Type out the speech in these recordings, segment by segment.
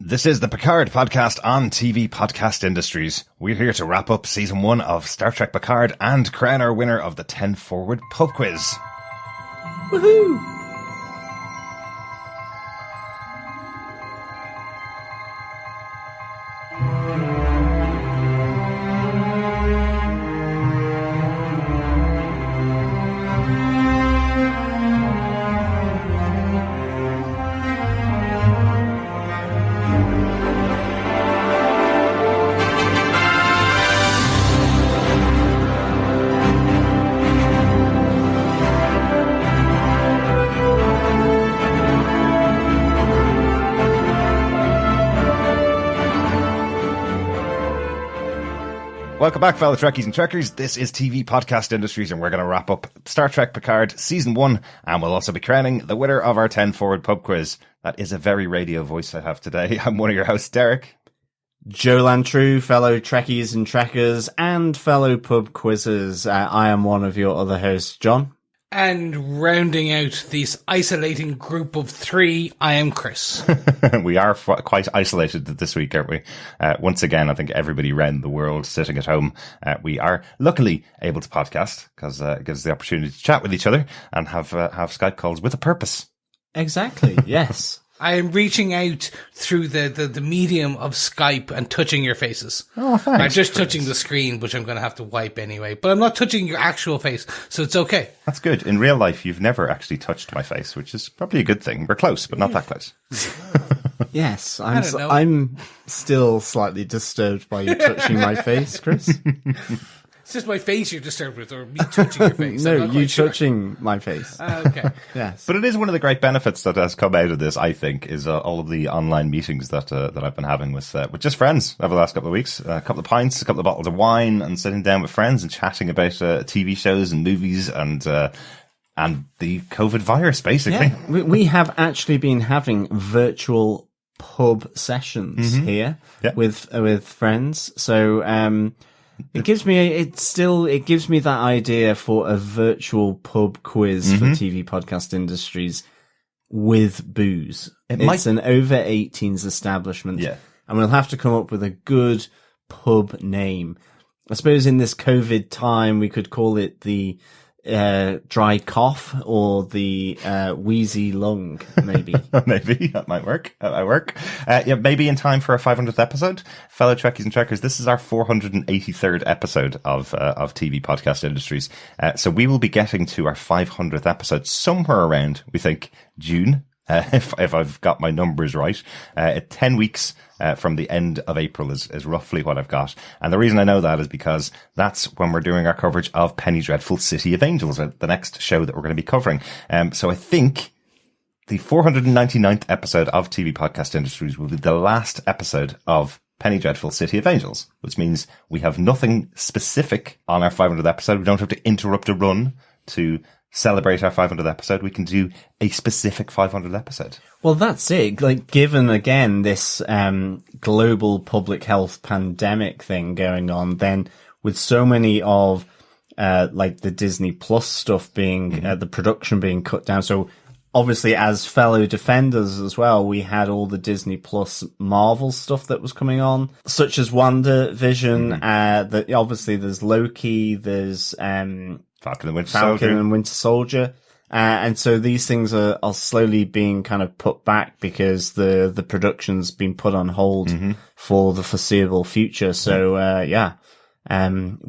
This is the Picard podcast on TV Podcast Industries. We're here to wrap up season 1 of Star Trek Picard and crown our winner of the 10 Forward pub quiz. Woohoo! Welcome back, fellow Trekkies and Trekkers. This is TV Podcast Industries, and we're going to wrap up Star Trek Picard Season 1, and we'll also be crowning the winner of our 10 Forward pub quiz. That is a very radio voice I have today. I'm one of your hosts, Derek. Joe Lantrue, fellow Trekkies and Trekkers, and fellow pub quizzers. I am one of your other hosts, John. And rounding out this isolating group of 3, I am Chris. We are quite isolated this week, aren't we? Once again, I think everybody around the world sitting at home. We are luckily able to podcast because it gives us the opportunity to chat with each other and have Skype calls with a purpose. Exactly, yes. I am reaching out through the medium of Skype and touching your faces. Oh, thanks. I'm just touching the screen, which I'm going to have to wipe anyway. But I'm not touching your actual face, so it's okay. That's good. In real life, you've never actually touched my face, which is probably a good thing. We're close, but not that close. Yes, I'm still slightly disturbed by you touching my face, Chris. It's just my face you're disturbed with, or me touching your face. No, you touching my face. Okay. Yes. But it is one of the great benefits that has come out of this, I think, is all of the online meetings that I've been having with just friends over the last couple of weeks. A couple of pints, a couple of bottles of wine, and sitting down with friends and chatting about TV shows and movies and the COVID virus, basically. Yeah, we have actually been having virtual pub sessions here with friends. So, it gives me that idea for a virtual pub quiz for TV Podcast Industries with booze. It's an over 18s establishment. Yeah. And we'll have to come up with a good pub name. I suppose in this COVID time, we could call it the dry cough or the wheezy lung, maybe. Maybe that might work. Yeah, maybe in time for our 500th episode, fellow Trekkies and Trekkers. This is our 483rd episode of TV Podcast Industries. So we will be getting to our 500th episode somewhere around, we think, June. If I've got my numbers right, 10 weeks from the end of April is roughly what I've got. And the reason I know that is because that's when we're doing our coverage of Penny Dreadful City of Angels, the next show that we're going to be covering. So I think the 499th episode of TV Podcast Industries will be the last episode of Penny Dreadful City of Angels, which means we have nothing specific on our 500th episode. We don't have to interrupt a run to celebrate our 500th episode. We can do a specific 500th episode. Well, that's it. Like, given again this global public health pandemic thing going on, then with so many of like the Disney Plus stuff being the production being cut down. So obviously, as fellow defenders as well, we had all the Disney Plus Marvel stuff that was coming on, such as WandaVision. That obviously there's Loki, there's Falcon and Winter Soldier. And so these things are slowly being kind of put back because the production's been put on hold for the foreseeable future. So,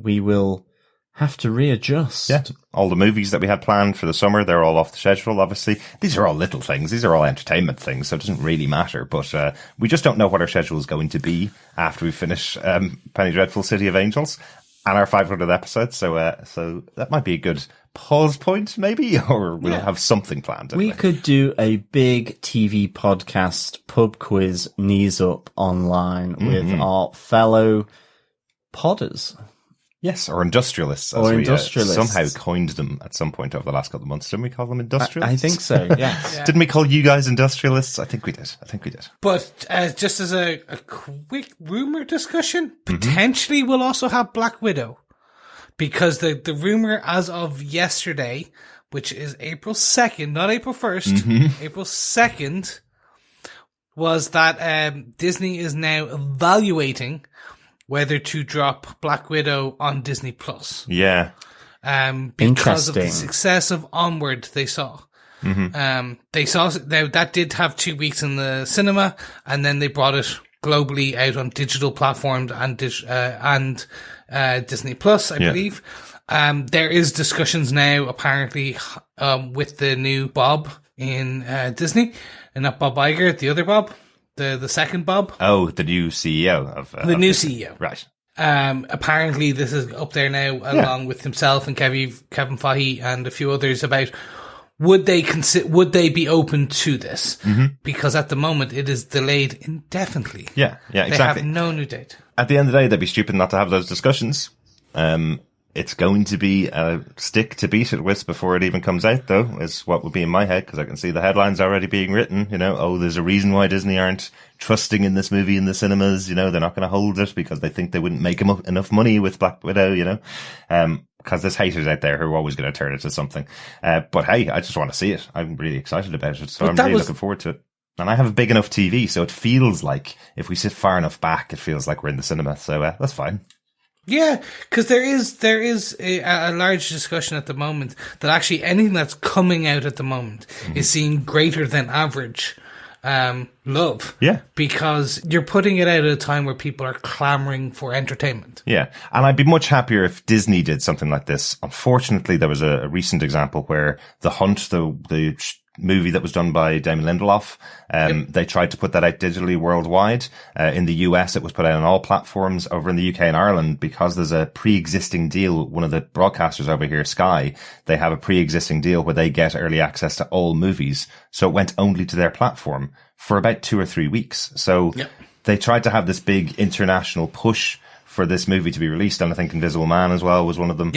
we will have to readjust. Yeah. All the movies that we had planned for the summer, they're all off the schedule, obviously. These are all little things. These are all entertainment things, so it doesn't really matter. But we just don't know what our schedule is going to be after we finish Penny Dreadful City of Angels and our 500th episode. So that might be a good pause point, maybe, or we'll have something planned. Anyway. We could do a big TV podcast pub quiz, knees up online with our fellow podders. Yes, or industrialists, as we somehow coined them at some point over the last couple of months. Didn't we call them industrialists? I think so, yes. Yeah. Didn't we call you guys industrialists? I think we did. But just as a quick rumor discussion, potentially we'll also have Black Widow. Because the rumor as of yesterday, which is April 2nd, not April 1st, April 2nd, was that Disney is now evaluating whether to drop Black Widow on Disney Plus. Yeah. Because of the success of Onward they saw. They saw now that did have 2 weeks in the cinema, and then they brought it globally out on digital platforms and Disney Plus, I believe. There is discussions now, apparently, with the new Bob in Disney, and not Bob Iger, the other Bob, the second Bob. Oh, the new CEO of the new CEO, right? Apparently, this is up there now, along with himself and Kevin Feige and a few others, about would they be open to this? Because at the moment it is delayed indefinitely. Yeah, exactly. They have no new date. At the end of the day, they'd be stupid not to have those discussions. It's going to be a stick to beat it with before it even comes out, though, is what would be in my head, because I can see the headlines already being written. You know, oh, there's a reason why Disney aren't trusting in this movie in the cinemas. You know, they're not going to hold it because they think they wouldn't make enough money with Black Widow, you know. Because there's haters out there who are always going to turn it to something. But hey, I just want to see it. I'm really excited about it. So I'm really looking forward to it. And I have a big enough TV, so it feels like if we sit far enough back, it feels like we're in the cinema. So that's fine. Yeah, because there is a large discussion at the moment that actually anything that's coming out at the moment is seeing greater than average love. Yeah. Because you're putting it out at a time where people are clamoring for entertainment. Yeah. And I'd be much happier if Disney did something like this. Unfortunately, there was a recent example where The Hunt, the movie that was done by Damon Lindelof, they tried to put that out digitally worldwide. In the US, it was put out on all platforms. Over in the UK and Ireland, because there's a pre-existing deal, one of the broadcasters over here, Sky, they have a pre-existing deal where they get early access to all movies. So it went only to their platform for about 2 or 3 weeks. So they tried to have this big international push for this movie to be released, and I think Invisible Man as well was one of them.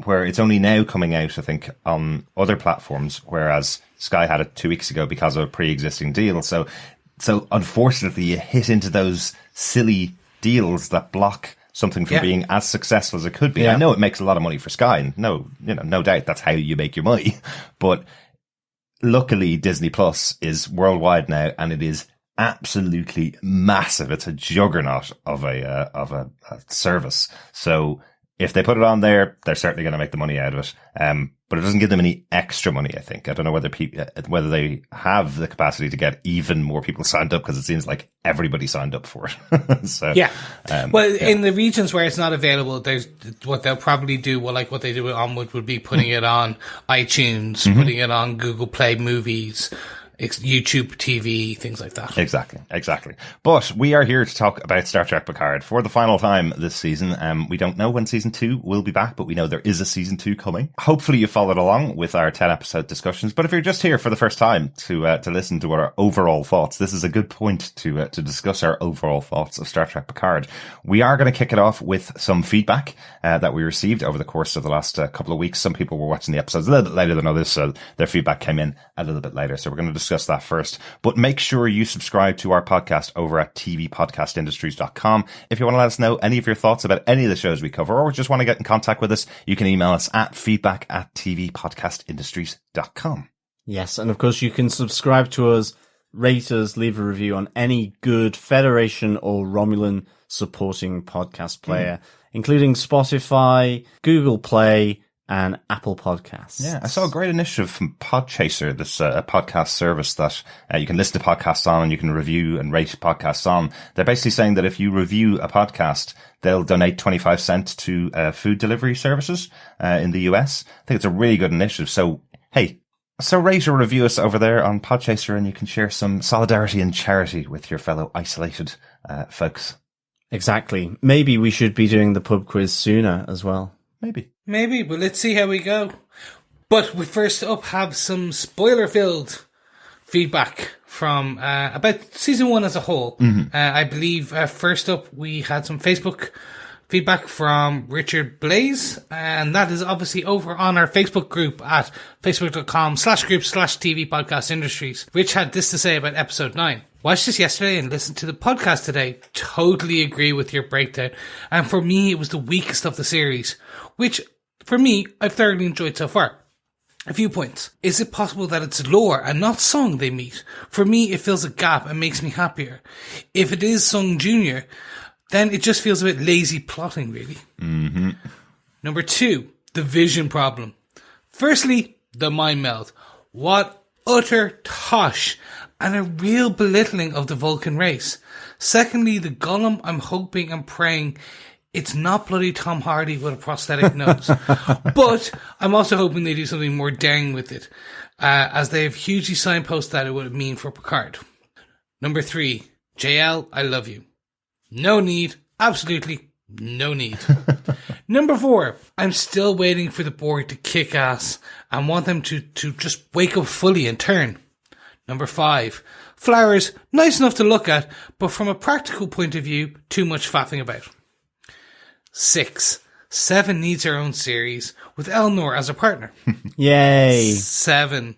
Where it's only now coming out, I think, on other platforms, whereas Sky had it 2 weeks ago because of a pre-existing deal. So unfortunately, you hit into those silly deals that block something from being as successful as it could be. I know it makes a lot of money for Sky, and no doubt that's how you make your money. But luckily, Disney Plus is worldwide now, and it is absolutely massive. It's a juggernaut of a service. So if they put it on there, they're certainly going to make the money out of it. But it doesn't give them any extra money, I think. I don't know whether they have the capacity to get even more people signed up, because it seems like everybody signed up for it. So, in the regions where it's not available, there's what they'll probably do. Well, like what they do with Onward would be putting it on iTunes, putting it on Google Play Movies, YouTube TV, things like that. Exactly. But we are here to talk about Star Trek Picard for the final time this season. We don't know when season 2 will be back, but we know there is a season 2 coming. Hopefully you followed along with our 10 episode discussions. But if you're just here for the first time to listen to our overall thoughts, this is a good point to discuss our overall thoughts of Star Trek Picard. We are going to kick it off with some feedback that we received over the course of the last couple of weeks. Some people were watching the episodes a little bit later than others, so their feedback came in a little bit later. So we're going to discuss that first, but make sure you subscribe to our podcast over at tvpodcastindustries.com. If you want to let us know any of your thoughts about any of the shows we cover, or just want to get in contact with us, you can email us at feedback@tvpodcastindustries.com. Yes, and of course you can subscribe to us, rate us, leave a review on any good Federation or Romulan supporting podcast player, including Spotify, Google Play, and Apple Podcasts. Yeah, I saw a great initiative from Podchaser, this podcast service that you can listen to podcasts on and you can review and rate podcasts on. They're basically saying that if you review a podcast, they'll donate 25 cents to food delivery services in the US. I think it's a really good initiative. So, hey, rate or review us over there on Podchaser, and you can share some solidarity and charity with your fellow isolated folks. Exactly. Maybe we should be doing the pub quiz sooner as well. Maybe, but let's see how we go. But we first up have some spoiler-filled feedback from about season 1 as a whole. I believe first up we had some Facebook feedback from Richard Blaze, and that is obviously over on our Facebook group at facebook.com/group/TV Podcast Industries. Rich had this to say about episode 9. Watched this yesterday and listened to the podcast today. Totally agree with your breakdown. And for me, it was the weakest of the series, which, for me, I've thoroughly enjoyed so far. A few points. Is it possible that it's lore and not Sung they meet? For me, it fills a gap and makes me happier. If it is Sung Jr., then it just feels a bit lazy plotting, really. Mm-hmm. Number 2, the vision problem. Firstly, the mind meld. What utter tosh and a real belittling of the Vulcan race. Secondly, the golem, I'm hoping and praying it's not bloody Tom Hardy with a prosthetic nose. But I'm also hoping they do something more daring with it, as they have hugely signposted that it would mean for Picard. Number 3, JL, I love you. No need, absolutely no need. Number 4, I'm still waiting for the Borg to kick ass and want them to just wake up fully and turn. Number 5, flowers, nice enough to look at, but from a practical point of view, too much faffing about. 6, 7 needs her own series with Elnor as a partner. Yay. 7,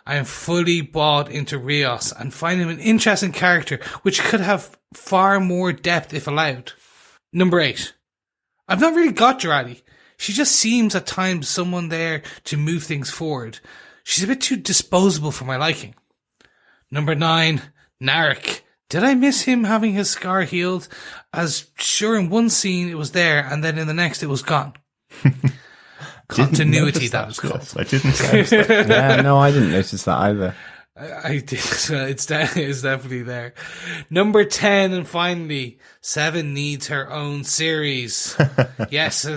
I am fully bought into Rios and find him an interesting character which could have far more depth if allowed. Number 8, I've not really got Jurati. She just seems at times someone there to move things forward. She's a bit too disposable for my liking. Number 9, Narek. Did I miss him having his scar healed? As sure in one scene it was there and then in the next it was gone. Continuity, that was called. Yes, I didn't notice that. Yeah, no, I didn't notice that either. I did. It's definitely there. Number 10, and finally, 7 needs her own series. Yes,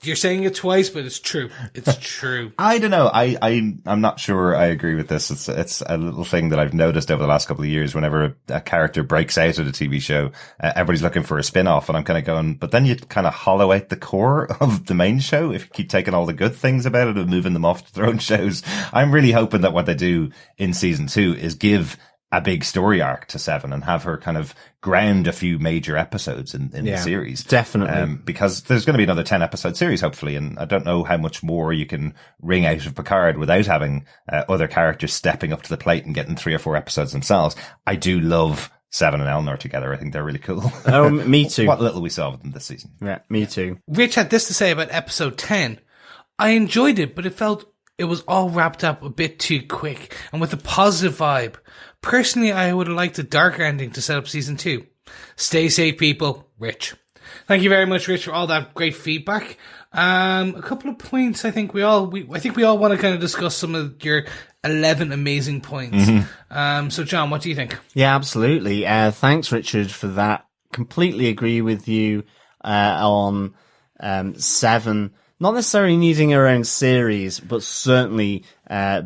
you're saying it twice, but it's true. It's true. I don't know. I'm not sure I agree with this. It's a little thing that I've noticed over the last couple of years. Whenever a character breaks out of the TV show, everybody's looking for a spin-off, and I'm kind of going, but then you kind of hollow out the core of the main show if you keep taking all the good things about it and moving them off to their own shows. I'm really hoping that what they do in season 2 is give a big story arc to 7 and have her kind of ground a few major episodes in the series. Definitely. Because there's going to be another 10 episode series, hopefully. And I don't know how much more you can wring out of Picard without having other characters stepping up to the plate and getting 3 or 4 episodes themselves. I do love 7 and Elnor together. I think they're really cool. Oh, me too. What little we saw of them this season. Yeah, me too. Rich had this to say about episode 10. I enjoyed it, but it felt it was all wrapped up a bit too quick and with a positive vibe. Personally, I would have liked a darker ending to set up season 2. Stay safe, people. Rich. Thank you very much, Rich, for all that great feedback. A couple of points I think we all want to kind of discuss some of your 11 amazing points. Mm-hmm. So, John, what do you think? Yeah, absolutely. Thanks, Richard, for that. Completely agree with you on 7. Not necessarily needing her own series, but certainly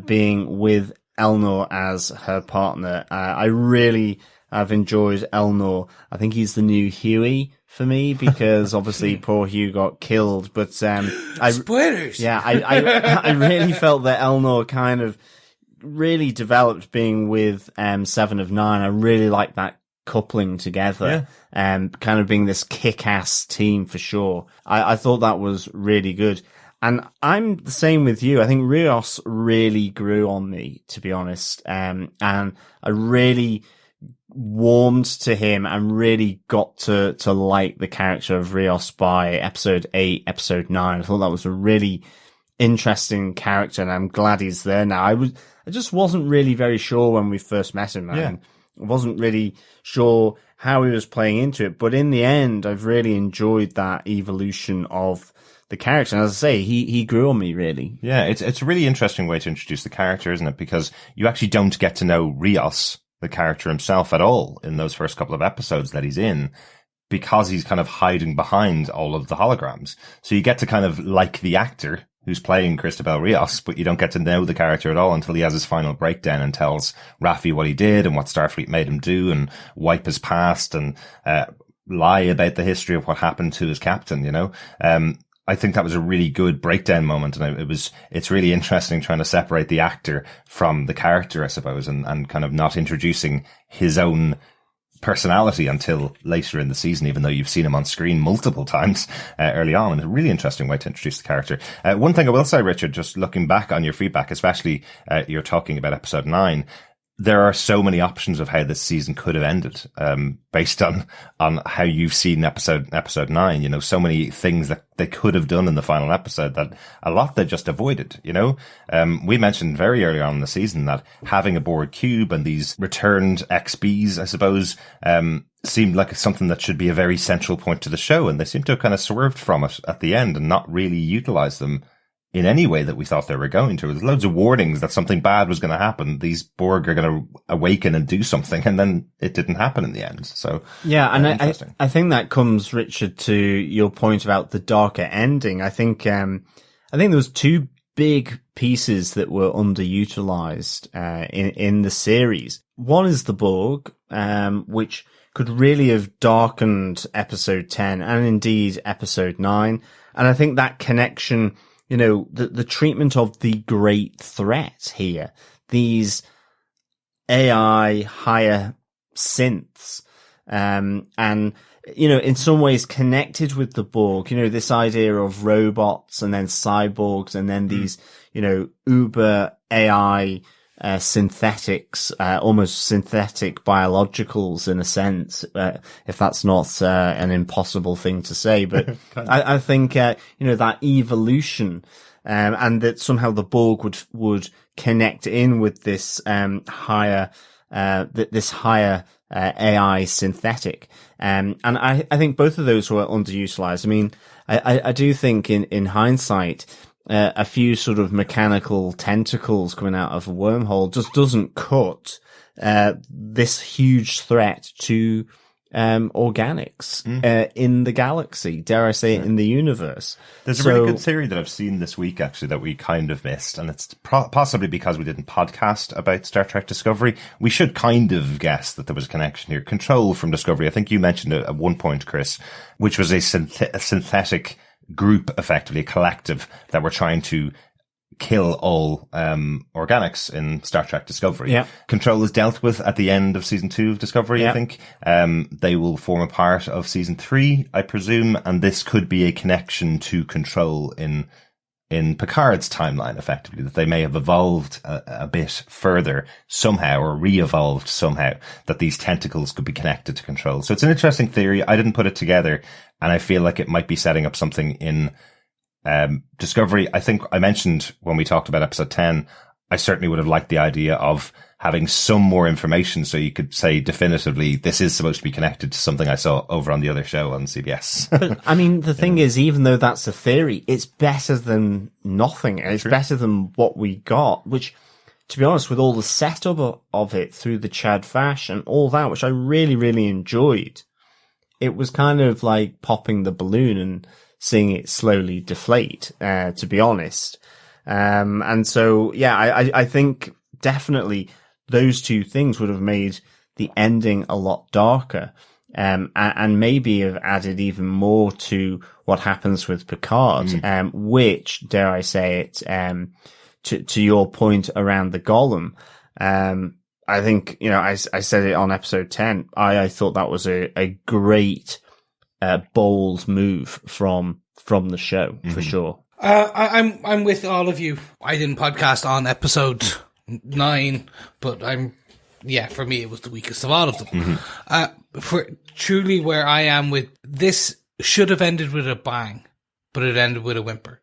being with Elnor as her partner. I really have enjoyed Elnor. I think he's the new Huey for me because obviously poor Hugh got killed. But spoilers. Yeah, I really felt that Elnor kind of really developed being with 7 of 9. I really like that coupling together and kind of being this kick-ass team for sure. I thought that was really good. And I'm the same with you. I think Rios really grew on me, to be honest. And I really warmed to him and really got to like the character of Rios by episode 8, episode 9. I thought that was a really interesting character, and I'm glad he's there now. I just wasn't really very sure when we first met him. I wasn't really sure how he was playing into it, but in the end, I've really enjoyed that evolution of the character. And as I say, he grew on me, really. Yeah, it's a really interesting way to introduce the character, isn't it? Because you actually don't get to know Rios, the character himself, at all in those first couple of episodes that he's in, because he's kind of hiding behind all of the holograms. So you get to kind of like the actor who's playing Cristobal Rios, but you don't get to know the character at all until he has his final breakdown and tells Raffi what he did and what Starfleet made him do and wipe his past and lie about the history of what happened to his captain, you know? I think that was a really good breakdown moment, and it's really interesting trying to separate the actor from the character, I suppose, and kind of not introducing his own personality until later in the season, even though you've seen him on screen multiple times early on. And a really interesting way to introduce the character. One thing I will say, Richard, just looking back on your feedback, especially you're talking about episode 9, there are so many options of how this season could have ended, based on how you've seen episode 9, you know, so many things that they could have done in the final episode that a lot they just avoided, you know. We mentioned very early on in the season that having a Borg cube and these returned XBs, I suppose, seemed like something that should be a very central point to the show. And they seem to have kind of swerved from it at the end and not really utilized them in any way that we thought they were going to. There's loads of warnings that something bad was going to happen. These Borg are going to awaken and do something, and then it didn't happen in the end. So yeah, and I think that comes, Richard, to your point about the darker ending. I think there was 2 big pieces that were underutilized in the series. One is the Borg, which could really have darkened episode 10 and indeed episode 9. And I think that connection, you know, the treatment of the great threat here, these AI higher synths, and, you know, in some ways connected with the Borg, you know, this idea of robots and then cyborgs and then these, you know, uber AI, synthetics, almost synthetic biologicals in a sense, if that's not an impossible thing to say. But I think, you know, that evolution, and that somehow the Borg would connect in with this, higher, this higher, AI synthetic. And I think both of those were underutilized. I mean, I do think in hindsight, a few sort of mechanical tentacles coming out of a wormhole just doesn't cut this huge threat to organics in the galaxy, dare I say it, in the universe. There's a really good theory that I've seen this week, actually, that we kind of missed, and it's possibly because we didn't podcast about Star Trek Discovery. We should kind of guess that there was a connection here. Control from Discovery, I think you mentioned it at one point, Chris, which was a synthetic group, effectively a collective, that were trying to kill all organics in Star Trek Discovery. Yeah. Control is dealt with at the end of season 2 of Discovery, yeah. I think. They will form a part of season 3, I presume, and this could be a connection to Control in Picard's timeline, effectively, that they may have evolved a bit further somehow, or re-evolved somehow, that these tentacles could be connected to Control. So it's an interesting theory. I didn't put it together, and I feel like it might be setting up something in Discovery. I think I mentioned when we talked about episode 10, I certainly would have liked the idea of having some more information so you could say definitively this is supposed to be connected to something I saw over on the other show on CBS. But I mean, the thing is, even though that's a theory, it's better than nothing. It's better than what we got, which, to be honest, with all the setup of it through the Chad Vash and all that, which I really, really enjoyed, it was kind of like popping the balloon and seeing it slowly deflate, to be honest. And so, yeah, I think definitely those 2 things would have made the ending a lot darker, and maybe have added even more to what happens with Picard, which, dare I say it, to your point around the Golem, I think, you know, I said it on episode 10, I thought that was a great, bold move from the show, for sure. I'm with all of you. I didn't podcast on episode 9, but for me, it was the weakest of all of them. For truly where I am with this, should have ended with a bang, but it ended with a whimper.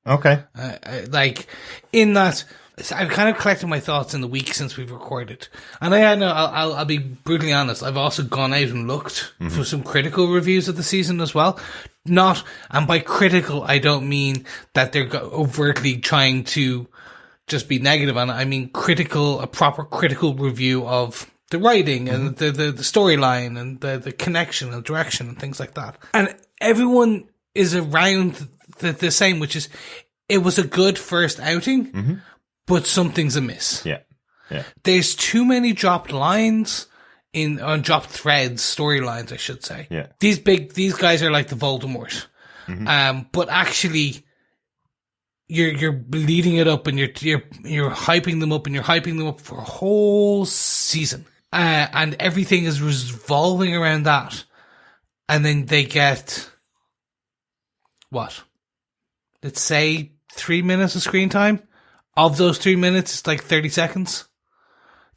Okay. Like, in that, I've kind of collected my thoughts in the week since we've recorded. And I know, I'll be brutally honest, I've also gone out and looked for some critical reviews of the season as well. And by critical, I don't mean that they're overtly trying to just be negative on it. I mean a proper critical review of the writing and the storyline and the connection and direction and things like that. And everyone is around the same, which is, it was a good first outing, but something's amiss. Yeah. There's too many dropped lines dropped threads, storylines, I should say. Yeah. These guys are like the Voldemort. But actually, you're leading it up and you're hyping them up and you're hyping them up for a whole season. And everything is revolving around that. And then they get, what? Let's say 3 minutes of screen time. Of those 3 minutes, it's like 30 seconds.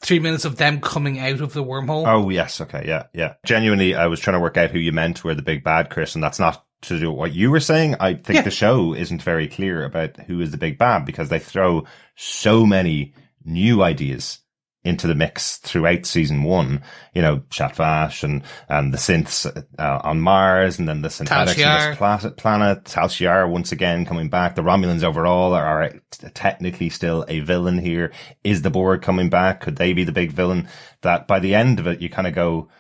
3 minutes of them coming out of the wormhole. Oh, yes. Okay. Yeah. Genuinely, I was trying to work out who you meant were the big bad, Chris, and that's not to do with what you were saying. I think the show isn't very clear about who is the big bad because they throw so many new ideas into the mix throughout season 1, Shatvash and the synths on Mars, and then the synthetics on this planet, Tal Shiar once again coming back. The Romulans overall are technically still a villain here. Is the Borg coming back? Could they be the big villain? That by the end of it, you kind of go,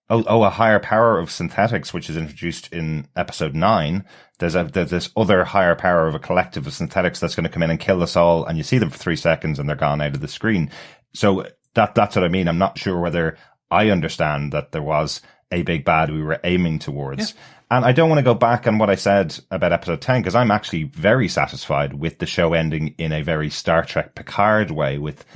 oh, a higher power of synthetics, which is introduced in episode 9. There's this other higher power of a collective of synthetics that's going to come in and kill us all, and you see them for 3 seconds and they're gone out of the screen. So that's what I mean. I'm not sure whether I understand that there was a big bad we were aiming towards. Yeah. And I don't want to go back on what I said about episode 10, because I'm actually very satisfied with the show ending in a very Star Trek Picard way, with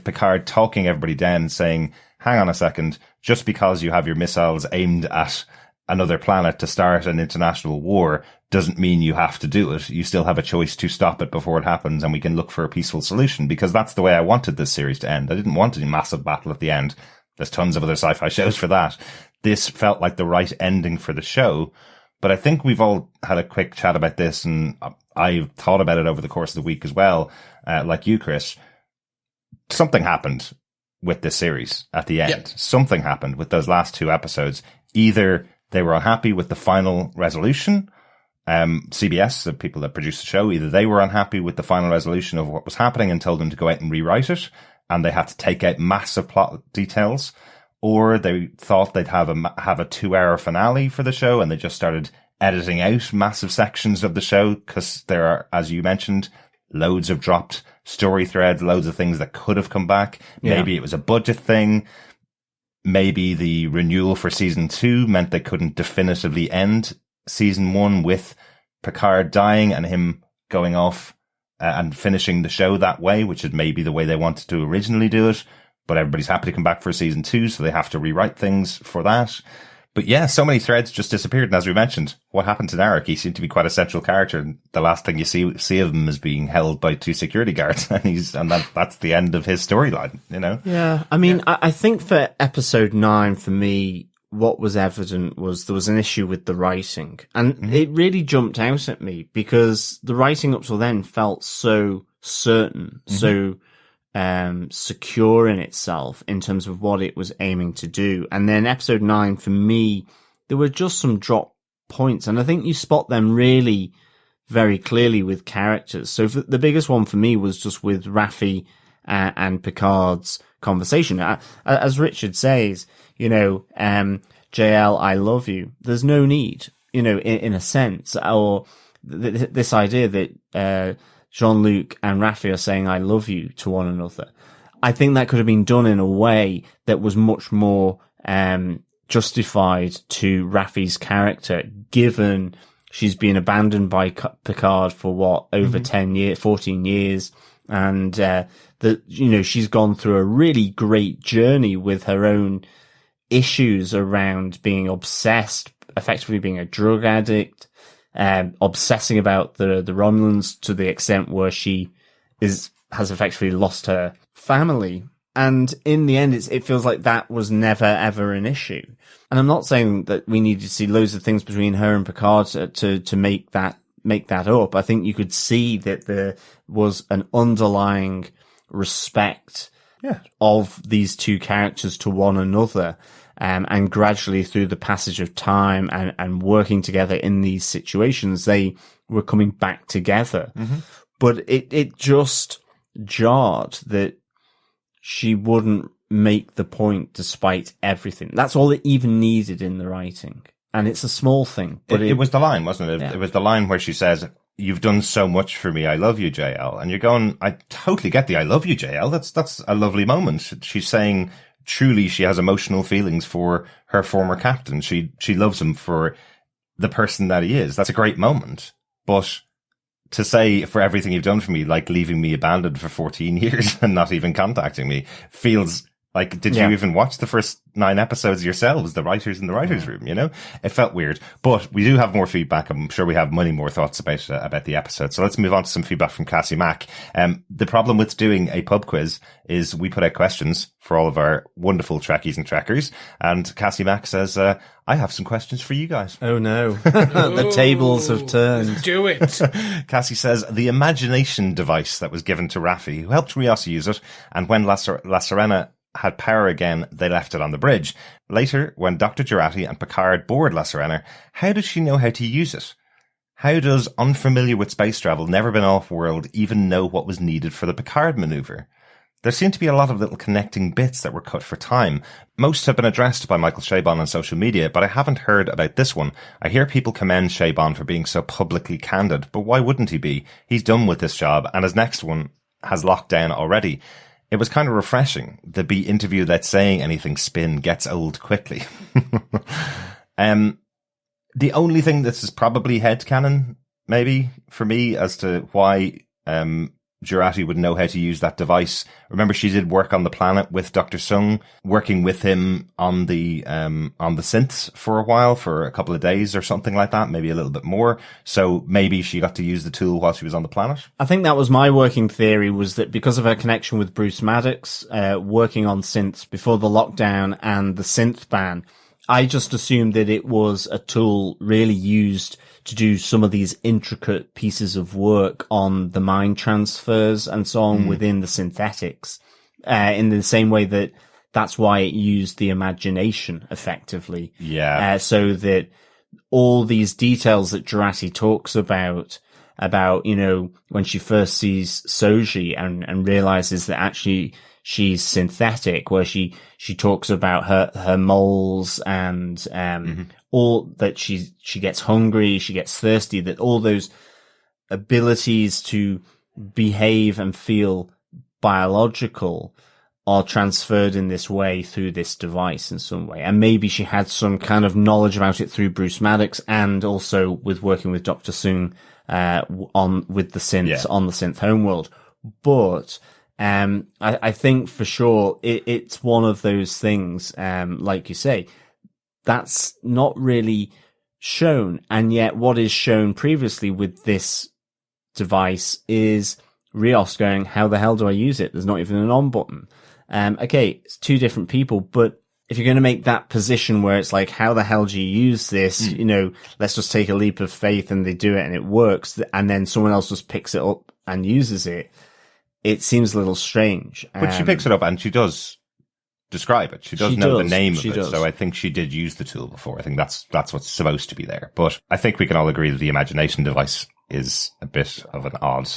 Picard talking everybody down and saying, hang on a second, just because you have your missiles aimed at another planet to start an international war doesn't mean you have to do it. You still have a choice to stop it before it happens, and we can look for a peaceful solution, because that's the way I wanted this series to end. I didn't want a massive battle at the end. There's tons of other sci-fi shows for that. This felt like the right ending for the show, but I think we've all had a quick chat about this, and I've thought about it over the course of the week as well, like you, Chris. Something happened with this series at the end. Yep. Something happened with those last 2 episodes. Either they were unhappy with the final resolution. CBS, the people that produced the show, either they were unhappy with the final resolution of what was happening and told them to go out and rewrite it, and they had to take out massive plot details, or they thought they'd have a 2-hour finale for the show, and they just started editing out massive sections of the show, because there are, as you mentioned, loads of dropped story threads, loads of things that could have come back. Yeah. Maybe it was a budget thing. Maybe the renewal for season 2 meant they couldn't definitively end season 1 with Picard dying and him going off and finishing the show that way, which is maybe the way they wanted to originally do it. But everybody's happy to come back for season 2, so they have to rewrite things for that. But yeah, so many threads just disappeared. And as we mentioned, what happened to Narek? He seemed to be quite a central character. And the last thing you see of him is being held by 2 security guards. And that's the end of his storyline, Yeah. I mean, yeah. I think for episode 9, for me, what was evident was there was an issue with the writing. And it really jumped out at me, because the writing up till then felt so certain, so secure in itself in terms of what it was aiming to do. And then episode 9, for me, there were just some drop points, and I think you spot them really very clearly with characters. So the biggest one for me was just with Raffi and Picard's conversation. As Richard says, JL, I love you. There's no need, in a sense, or this idea that Jean-Luc and Raffi are saying I love you to one another. I think that could have been done in a way that was much more justified to Raffi's character, given she's been abandoned by Picard for over 14 years, and she's gone through a really great journey with her own issues around being obsessed, effectively being a drug addict, obsessing about the Romulans to the extent where she has effectively lost her family. And in the end, it feels like that was never, ever an issue. And I'm not saying that we need to see loads of things between her and Picard to make that up. I think you could see that there was an underlying respect of these 2 characters to one another. And gradually through the passage of time and working together in these situations, they were coming back together. But it just jarred that she wouldn't make the point despite everything. That's all it even needed in the writing. And it's a small thing. But it was the line, wasn't it? Yeah. It was the line where she says, "You've done so much for me. I love you, JL." And you're going, I totally get the I love you, JL. That's a lovely moment. She's saying, truly, she has emotional feelings for her former captain. She loves him for the person that he is. That's a great moment. But to say, for everything you've done for me, like leaving me abandoned for 14 years and not even contacting me, feels Like, did you even watch the first 9 episodes yourselves, the writers in the writers' room, you know? It felt weird. But we do have more feedback. I'm sure we have many more thoughts about the episode. So let's move on to some feedback from Cassie Mack. The problem with doing a pub quiz is we put out questions for all of our wonderful Trekkies and Trekkers. And Cassie Mack says, I have some questions for you guys. Oh no. The tables have turned. Do it. Cassie says, the imagination device that was given to Raffi, who helped Rios use it, and when La Sirena had power again, they left it on the bridge. Later, when Dr. Jurati and Picard board La Sirena, how does she know how to use it? How does unfamiliar with space travel, never been off-world, even know what was needed for the Picard maneuver? There seem to be a lot of little connecting bits that were cut for time. Most have been addressed by Michael Chabon on social media, but I haven't heard about this one. I hear people commend Chabon for being so publicly candid, but why wouldn't he be? He's done with this job, and his next one has locked down already. It was kind of refreshing. The be interview that saying anything spin gets old quickly. The only thing this is probably headcanon, maybe, for me, as to why Jurati would know how to use that device. Remember, she did work on the planet with Dr. Sung, working with him on the synths for a while, for a couple of days or something like that, maybe a little bit more. So maybe she got to use the tool while she was on the planet. I think that was my working theory, was that because of her connection with Bruce Maddox, working on synths before the lockdown and the synth ban, I just assumed that it was a tool really used to do some of these intricate pieces of work on the mind transfers and so on within the synthetics, in the same way that that's why it used the imagination effectively. Yeah. So that all these details that Jurati talks about, you know, when she first sees Soji and realizes that actually she's synthetic, where she talks about her moles and, all that she gets hungry, she gets thirsty, that all those abilities to behave and feel biological are transferred in this way through this device in some way. And maybe she had some kind of knowledge about it through Bruce Maddox and also with working with Dr. Sung, with the synths on the synth homeworld. But, I think for sure it's one of those things, like you say, that's not really shown. And yet what is shown previously with this device is Rios going, how the hell do I use it? There's not even an on button. Okay, it's 2 different people, but if you're going to make that position where it's like, how the hell do you use this? You know, let's just take a leap of faith and they do it and it works. And then someone else just picks it up and uses it. It seems a little strange. But she picks it up and she does describe it. She does know the name of it. So I think she did use the tool before. I think that's what's supposed to be there. But I think we can all agree that the imagination device is a bit of an odd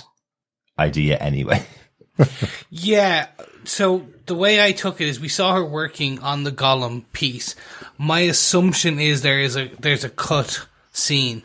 idea anyway. Yeah. So the way I took it is we saw her working on the Gollum piece. My assumption is there's a cut scene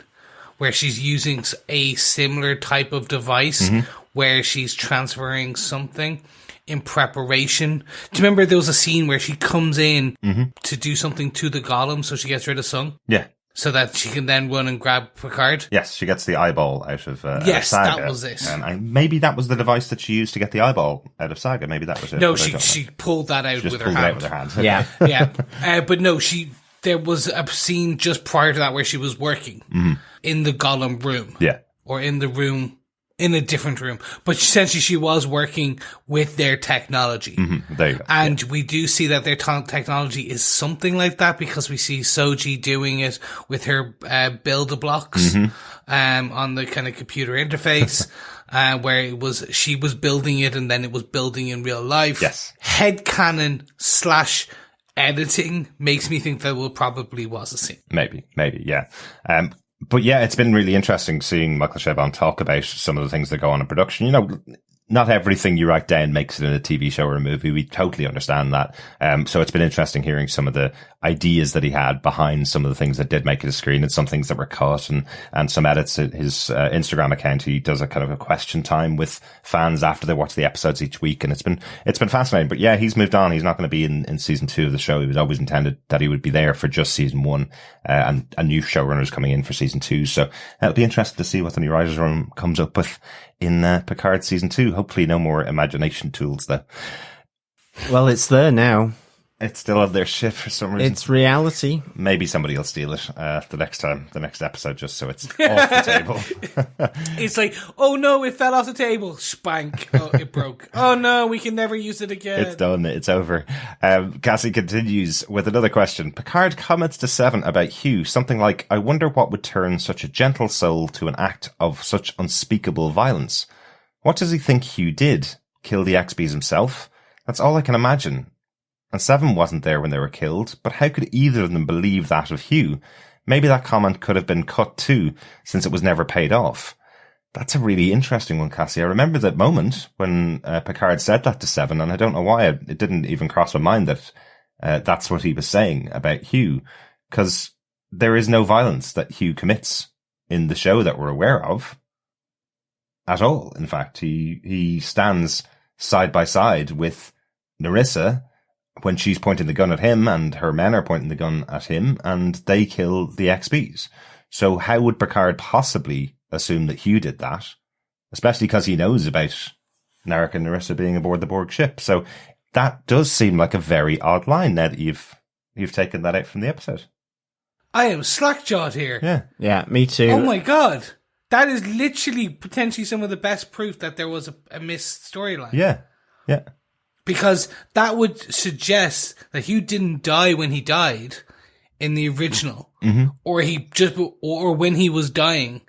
where she's using a similar type of device where she's transferring something in preparation. Do you remember there was a scene where she comes in to do something to the Gollum so she gets rid of Sung? Yeah. So that she can then run and grab Picard? Yes, she gets the eyeball out of yes, Saga. that was it. And maybe that was the device that she used to get the eyeball out of Saga. Maybe that was it. No, she pulled that out with her hand. It out with her hand. Yeah. Yeah. But no, there was a scene just prior to that where she was working in the Gollum room. Yeah. Or in the room, in a different room. But essentially she was working with their technology. There you go. And we do see that their technology is something like that because we see Soji doing it with her build-a-blocks on the kind of computer interface. Where she was building it and then it was building in real life. Yes. Headcanon / editing makes me think that probably was a scene. Maybe, yeah. But yeah, it's been really interesting seeing Michael Chabon talk about some of the things that go on in production. You know, not everything you write down makes it in a TV show or a movie. We totally understand that. So it's been interesting hearing some of the ideas that he had behind some of the things that did make it a screen and some things that were cut and some edits. His Instagram account, he does a kind of a question time with fans after they watch the episodes each week. And it's been fascinating. But yeah, he's moved on. He's not going to be in season 2 of the show. It was always intended that he would be there for just season 1, and a new showrunner is coming in for season 2. So it'll be interesting to see what the new writers' room comes up with in Picard season 2. Hopefully no more imagination tools though. Well, it's there now. It's still on their ship for some reason. It's reality. Maybe somebody will steal it the next episode, just so it's off the table. It's like, oh no, it fell off the table. Spank. Oh, it broke. Oh no, we can never use it again. It's done. It's over. Cassie continues with another question. Picard comments to Seven about Hugh, something like, I wonder what would turn such a gentle soul to an act of such unspeakable violence. What does he think Hugh did? Kill the XBs himself? That's all I can imagine. And Seven wasn't there when they were killed, but how could either of them believe that of Hugh? Maybe that comment could have been cut too, since it was never paid off. That's a really interesting one, Cassie. I remember that moment when Picard said that to Seven, and I don't know why it didn't even cross my mind that that's what he was saying about Hugh, because there is no violence that Hugh commits in the show that we're aware of at all. In fact, he stands side by side with Narissa when she's pointing the gun at him and her men are pointing the gun at him, and they kill the XBs. So how would Picard possibly assume that Hugh did that? Especially because he knows about Narek and Narissa being aboard the Borg ship. So that does seem like a very odd line now that you've taken that out from the episode. I am slack-jawed here. Yeah. Yeah, me too. Oh my god. That is literally potentially some of the best proof that there was a missed storyline. Yeah. Yeah. Because that would suggest that Hugh didn't die when he died in the original. Mm-hmm. Or when he was dying,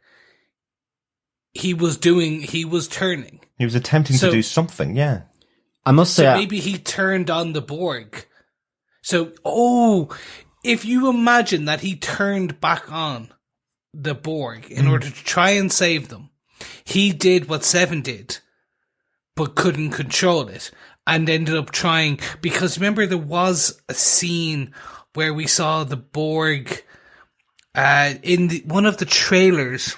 he was turning. He was attempting to do something, yeah. I must say, maybe he turned on the Borg. So, if you imagine that he turned back on the Borg in order to try and save them, he did what Seven did, but couldn't control it. And ended up trying, because remember there was a scene where we saw the Borg in one of the trailers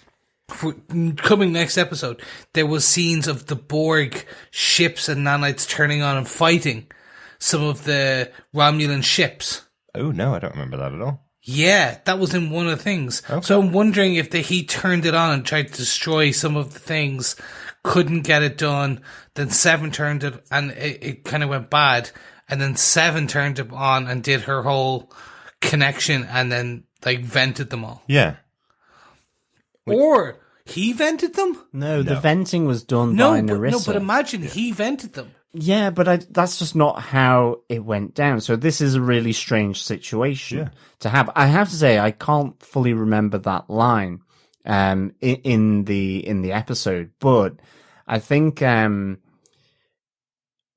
for coming next episode. There was scenes of the Borg ships and nanites turning on and fighting some of the Romulan ships. Oh no, I don't remember that at all. Yeah, that was in one of the things. Okay. So I'm wondering if he turned it on and tried to destroy some of the things, couldn't get it done, then Seven turned it and it kind of went bad, and then Seven turned it on and did her whole connection and then like vented them all. Yeah. Or he vented them? No, the venting was done by Narissa. But imagine he vented them. Yeah, but that's just not how it went down. So this is a really strange situation to have. I have to say, I can't fully remember that line in the episode, but I think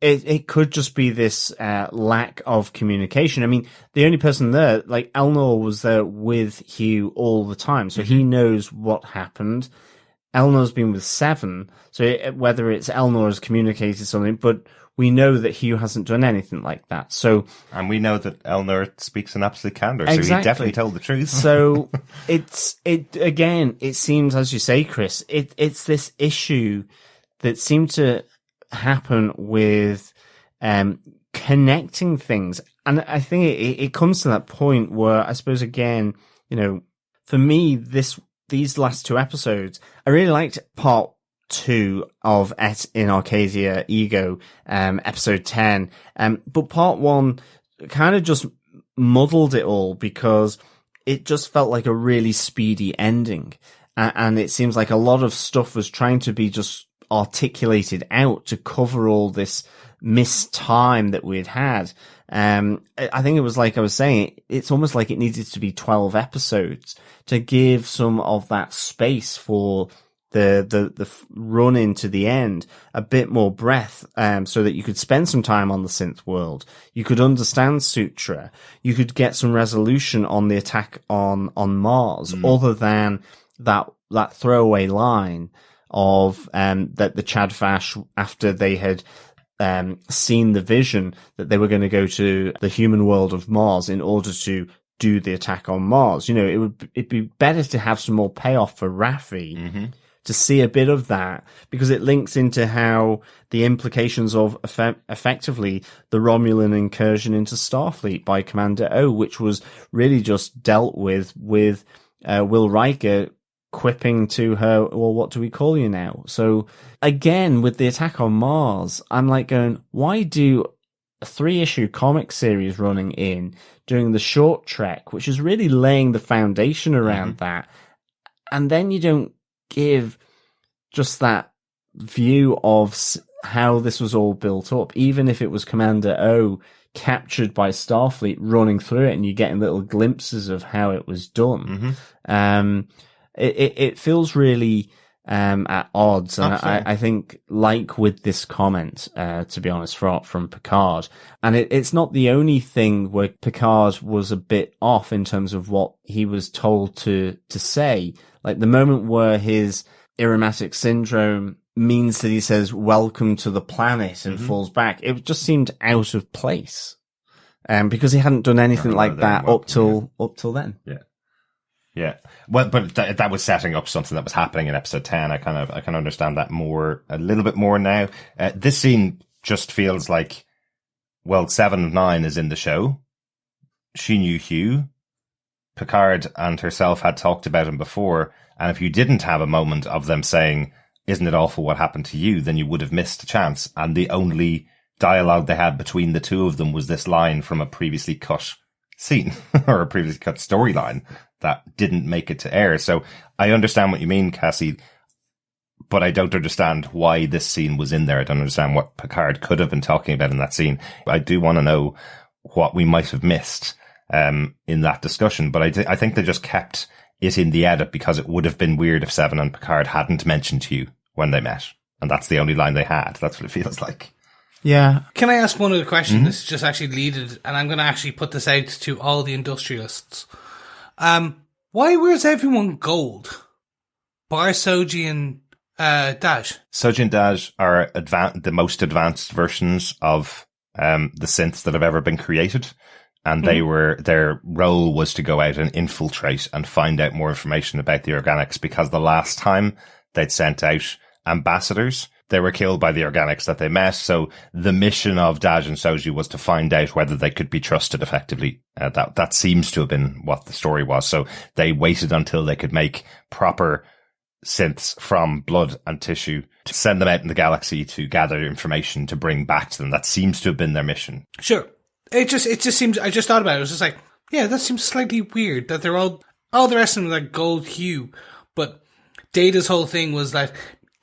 it could just be this lack of communication. I mean, the only person there, like Elnor, was there with Hugh all the time, so he knows what happened. Elnor's been with Seven, so whether it's Elnor has communicated something, but we know that Hugh hasn't done anything like that. So, and we know that Elnor speaks in absolute candor, so exactly. he definitely told the truth. So it seems, as you say, Chris, it's this issue that seemed to happen with connecting things, and I think it comes to that point where I suppose again, for me, these last two episodes, I really liked part 2 of Et in Arcadia Ego, episode 10. But part 1 kind of just muddled it all because it just felt like a really speedy ending. And it seems like a lot of stuff was trying to be just articulated out to cover all this missed time that we'd had. I think it was like I was saying, it's almost like it needed to be 12 episodes to give some of that space for the run into the end, a bit more breath, so that you could spend some time on the synth world. You could understand Sutra. You could get some resolution on the attack on Mars, other than that throwaway line of, that the Chad Vash, after they had seen the vision that they were going to go to the human world of Mars in order to do the attack on Mars. It'd be better to have some more payoff for Raffi to see a bit of that, because it links into how the implications of effectively the Romulan incursion into Starfleet by Commander O, which was really just dealt with Will Riker quipping to her, well, what do we call you now? So again, with the attack on Mars, I'm like going, why do a 3-issue comic series running in, doing the short trek, which is really laying the foundation around that. And then you don't give just that view of how this was all built up, even if it was Commander O captured by Starfleet running through it, and you're getting little glimpses of how it was done. It feels really at odds, and I think, like with this comment, to be honest, from Picard, and it's not the only thing where Picard was a bit off in terms of what he was told to say. Like the moment where his Irromatic syndrome means that he says "Welcome to the planet" and falls back, it just seemed out of place, because he hadn't done anything like that up till then. Yeah. Well, but that was setting up something that was happening in episode 10. I can understand that a little bit more now. This scene just feels like, well, 7 of 9 is in the show. She knew Hugh. Picard and herself had talked about him before. And if you didn't have a moment of them saying, "Isn't it awful what happened to you?" then you would have missed a chance. And the only dialogue they had between the two of them was this line from a previously cut scene or a previously cut storyline that didn't make it to air. So I understand what you mean, Cassie, but I don't understand why this scene was in there. I don't understand what Picard could have been talking about in that scene. I do want to know what we might have missed in that discussion, but I think they just kept it in the edit because it would have been weird if Seven and Picard hadn't mentioned you when they met. And that's the only line they had. That's what it feels like. Yeah. Can I ask one other question? This is just actually leaded, and I'm going to actually put this out to all the industrialists. Why wears everyone gold? Bar Soji and Daj. Soji and Daj are the most advanced versions of the synths that have ever been created. And their role was to go out and infiltrate and find out more information about the organics, because the last time they'd sent out ambassadors, they were killed by the organics that they met. So the mission of Daj and Soji was to find out whether they could be trusted effectively. That seems to have been what the story was. So they waited until they could make proper synths from blood and tissue to send them out in the galaxy to gather information to bring back to them. That seems to have been their mission. Sure. It just seems, I just thought about it. It was just like, yeah, that seems slightly weird that they're all the rest of them are like gold hue. But Data's whole thing was that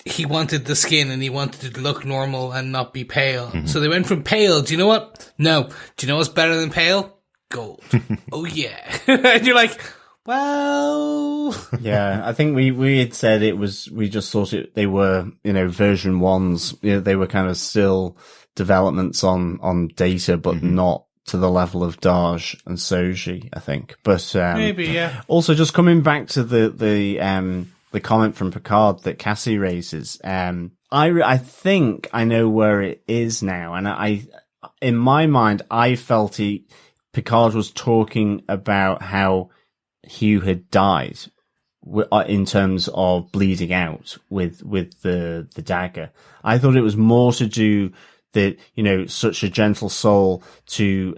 he wanted the skin and he wanted it to look normal and not be pale. So they went from pale. Do you know what? No. Do you know what's better than pale? Gold. Oh yeah. And you're like, well. Yeah, I think we had said we just thought they were, version 1s. They were kind of still developments on Data, but not to the level of Daj and Soji, I think. But maybe, yeah. Also, just coming back to the comment from Picard that Cassie raises, I think I know where it is now, and in my mind, I felt Picard was talking about how Hugh had died in terms of bleeding out with the dagger. I thought it was more to do that, such a gentle soul to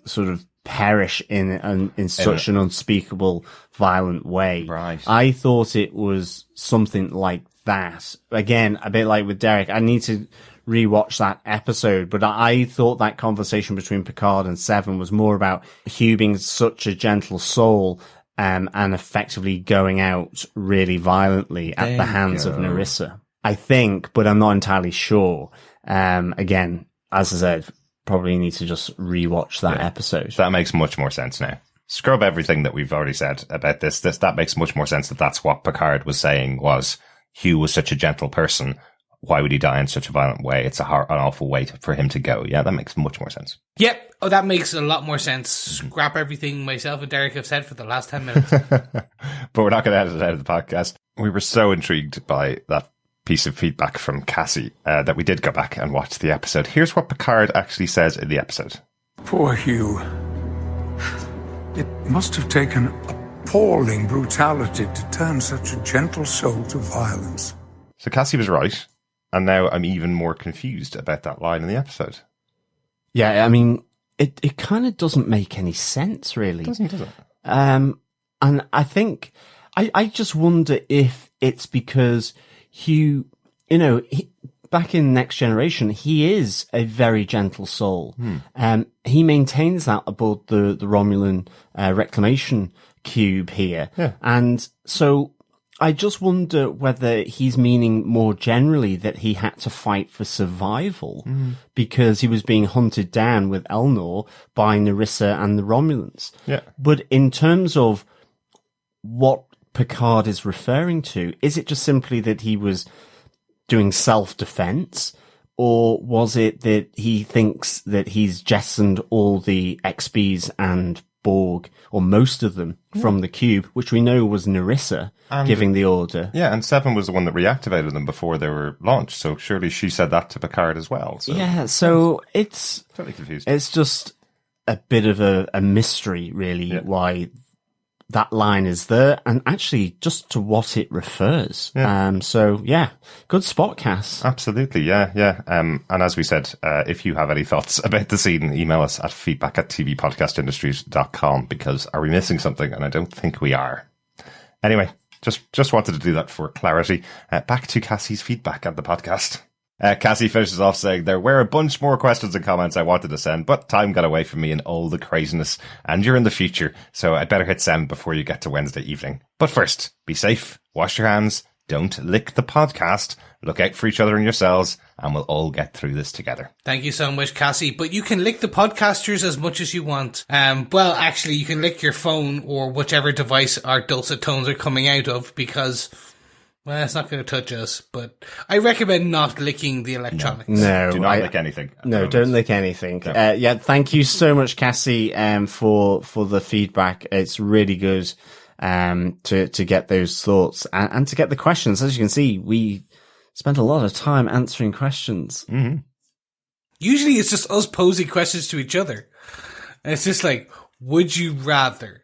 sort of perish in such an unspeakable, violent way. Right. I thought it was something like that. Again, a bit like with Derek, I need to rewatch that episode, but I thought that conversation between Picard and Seven was more about Hugh being such a gentle soul and effectively going out really violently at the hands of Narissa. I think, but I'm not entirely sure. Again, as I said, probably need to just rewatch that episode. That makes much more sense now. Scrub everything that we've already said about this. That makes much more sense that's what Picard was saying was Hugh was such a gentle person. Why would he die in such a violent way? It's an awful way for him to go. Yeah, that makes much more sense. Yep. Oh, that makes a lot more sense. Scrap everything myself and Derek have said for the last 10 minutes. But we're not going to edit it out of the podcast. We were so intrigued by that piece of feedback from Cassie that we did go back and watch the episode. Here's what Picard actually says in the episode. Poor Hugh. It must have taken appalling brutality to turn such a gentle soul to violence. So Cassie was right, and now I'm even more confused about that line in the episode. Yeah, I mean, it kind of doesn't make any sense, really. Does it? And I think, I just wonder if it's because Hugh, back in Next Generation, he is a very gentle soul. He maintains that aboard the Romulan reclamation cube here. Yeah. And so I just wonder whether he's meaning more generally that he had to fight for survival because he was being hunted down with Elnor by Narissa and the Romulans. Yeah. But in terms of what Picard is referring to, is it just simply that he was doing self-defense, or was it that he thinks that he's jettisoned all the XBs and Borg, or most of them, from the cube, which we know was Narissa giving the order? Yeah, and Seven was the one that reactivated them before they were launched, so surely she said that to Picard as well. So. Yeah, so it's totally confused. It's just a bit of a mystery, really, why that line is there, and actually just to what it refers. So yeah, good spot, Cass. Absolutely, yeah. And as we said, if you have any thoughts about the scene, email us at feedback@tvpodcastindustries.com, because are we missing something? And I don't think we are. Anyway, just wanted to do that for clarity. Back to Cassie's feedback at the podcast. Cassie finishes off saying, there were a bunch more questions and comments I wanted to send, but time got away from me in all the craziness, and you're in the future, so I'd better hit send before you get to Wednesday evening. But first, be safe, wash your hands, don't lick the podcast, look out for each other and yourselves, and we'll all get through this together. Thank you so much, Cassie. But you can lick the podcasters as much as you want. Well, actually, you can lick your phone or whichever device our dulcet tones are coming out of, because... well, it's not going to touch us, but I recommend not licking the electronics. No, do not lick anything. No, don't lick anything. No. Thank you so much, Cassie, for the feedback. It's really good to get those thoughts and to get the questions. As you can see, we spent a lot of time answering questions. Mm-hmm. Usually it's just us posing questions to each other. And it's just like, would you rather?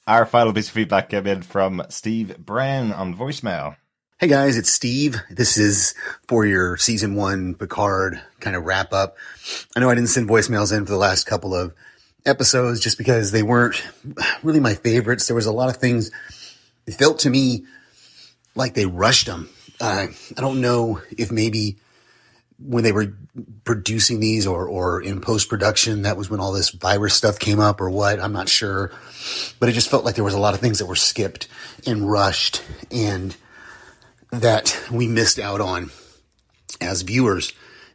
Our final piece of feedback came in from Steve Brown on voicemail. Hey guys, it's Steve. This is for your season 1 Picard kind of wrap up. I know I didn't send voicemails in for the last couple of episodes just because they weren't really my favorites. There was a lot of things. It felt to me like they rushed them. I don't know if maybe when they were producing these or in post-production, that was when all this virus stuff came up or what, I'm not sure. But it just felt like there was a lot of things that were skipped and rushed and that we missed out on as viewers.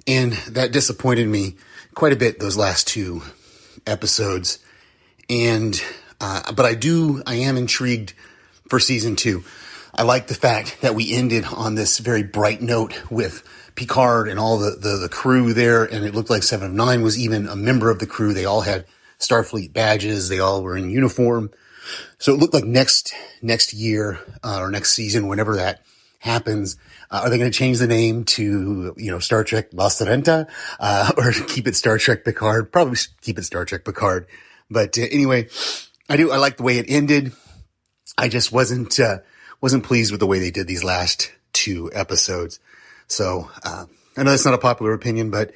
And that disappointed me quite a bit, those last 2 episodes. And, but I am intrigued for season 2. I like the fact that we ended on this very bright note with Picard and all the crew there, and it looked like 7 of 9 was even a member of the crew. They all had Starfleet badges. They all were in uniform. So it looked like next year, or next season, whenever that happens, are they going to change the name to, Star Trek La Sorrenta, or keep it Star Trek Picard? Probably keep it Star Trek Picard. But anyway, I like the way it ended. I just wasn't pleased with the way they did these last 2 episodes. So, I know that's not a popular opinion, but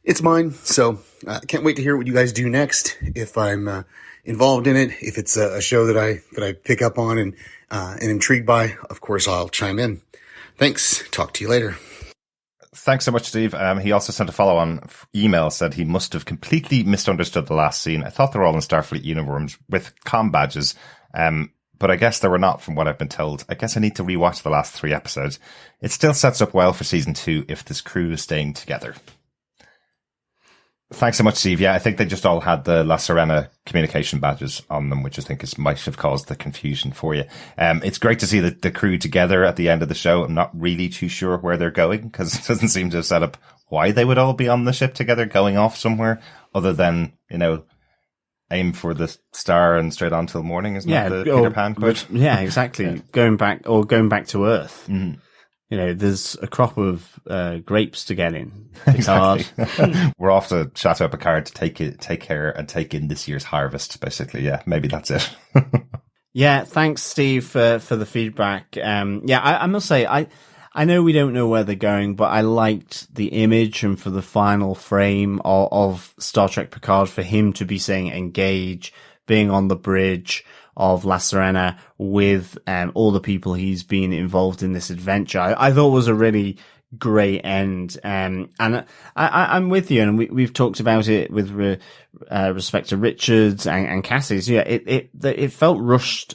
it's mine. So, I can't wait to hear what you guys do next. If I'm, involved in it, if it's a show that I pick up on and intrigued by, of course, I'll chime in. Thanks. Talk to you later. Thanks so much, Steve. He also sent a follow-on email, said he must have completely misunderstood the last scene. I thought they were all in Starfleet uniforms with comm badges. But I guess they were not, from what I've been told. I guess I need to rewatch the last 3 episodes. It still sets up well for season 2 if this crew is staying together. Thanks so much, Steve. Yeah, I think they just all had the La Sirena communication badges on them, which I think might have caused the confusion for you. It's great to see the crew together at the end of the show. I'm not really too sure where they're going, because it doesn't seem to have set up why they would all be on the ship together, going off somewhere, other than, aim for the star and straight on till morning, isn't that the Peter Pan quote? Yeah, exactly. Yeah. Going back to Earth. Mm-hmm. There's a crop of grapes to get in. Exactly. We're off to Chateau Picard to take care and take in this year's harvest, basically. Yeah, maybe that's it. Yeah, thanks, Steve, for the feedback. I must say, I know we don't know where they're going, but I liked the image, and for the final frame of Star Trek Picard, for him to be saying engage, being on the bridge, La Sirena with all the people he's been involved in this adventure. I thought was a really great end. And I'm with you, and we've talked about it with respect to Richards and Cassie's. Yeah, it felt rushed,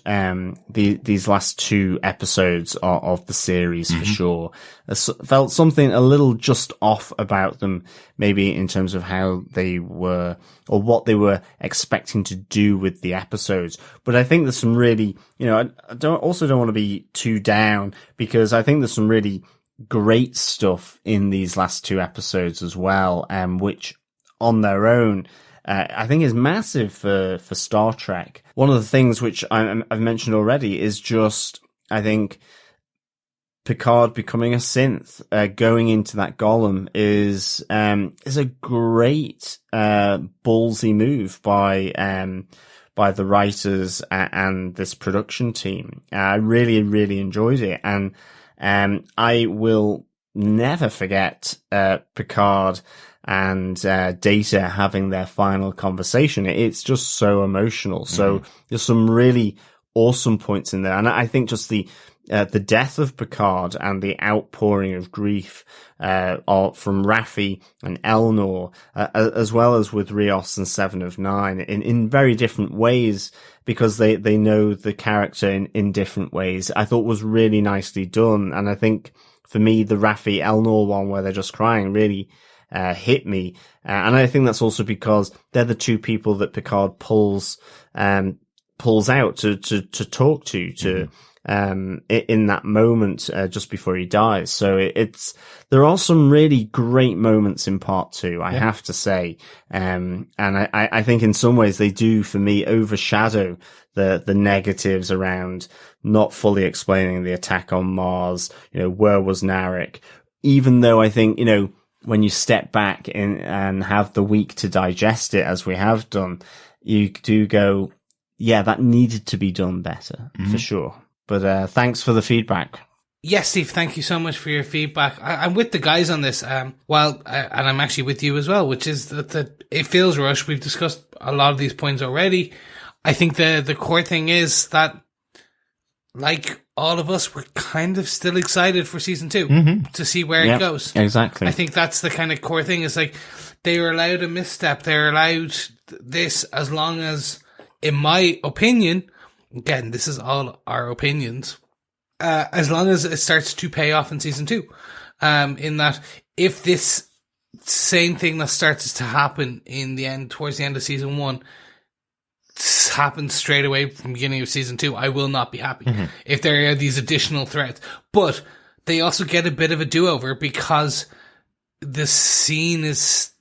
these last 2 episodes of the series for sure. It felt something a little just off about them, maybe in terms of how they were, or what they were expecting to do with the episodes. But I think there's some really, I don't want to be too down, because I think there's some really great stuff in these last 2 episodes as well, which on their own, I think is massive for Star Trek. One of the things which I've mentioned already is just, I think, Picard becoming a synth, going into that golem is a great, ballsy move by the writers and this production team. I really, really enjoyed it. And I will never forget Picard and Data having their final conversation. It's just so emotional. So there's some really awesome points in there, and I think just the death of Picard and the outpouring of grief from Raffi and Elnor, as well as with Rios and Seven of Nine, in very different ways, because they know the character in different ways, I thought was really nicely done. And I think for me, the Raffi Elnor one where they're just crying really hit me. And I think that's also because they're the 2 people that Picard pulls out to talk to in that moment, just before he dies. So there are some really great moments in part 2, I have to say. And I think in some ways they do, for me, overshadow the negatives around not fully explaining the attack on Mars. Where was Narek? Even though I think, when you step back and have the week to digest it, as we have done, you do go, yeah, that needed to be done better, for sure. But thanks for the feedback. Yes, Steve, thank you so much for your feedback. I'm with the guys on this, and I'm actually with you as well, which is that it feels rushed. We've discussed a lot of these points already. I think the core thing is that, like all of us, we're kind of still excited for season 2 to see where it goes. Exactly. I think that's the kind of core thing. Is like, they were allowed a misstep. They're allowed this, as long as, in my opinion, again, this is all our opinions, as long as it starts to pay off in season 2. In that, if this same thing that starts to happen towards the end of season 1, happens straight away from the beginning of season 2, I will not be happy. If there are these additional threats. But they also get a bit of a do-over, because the stage is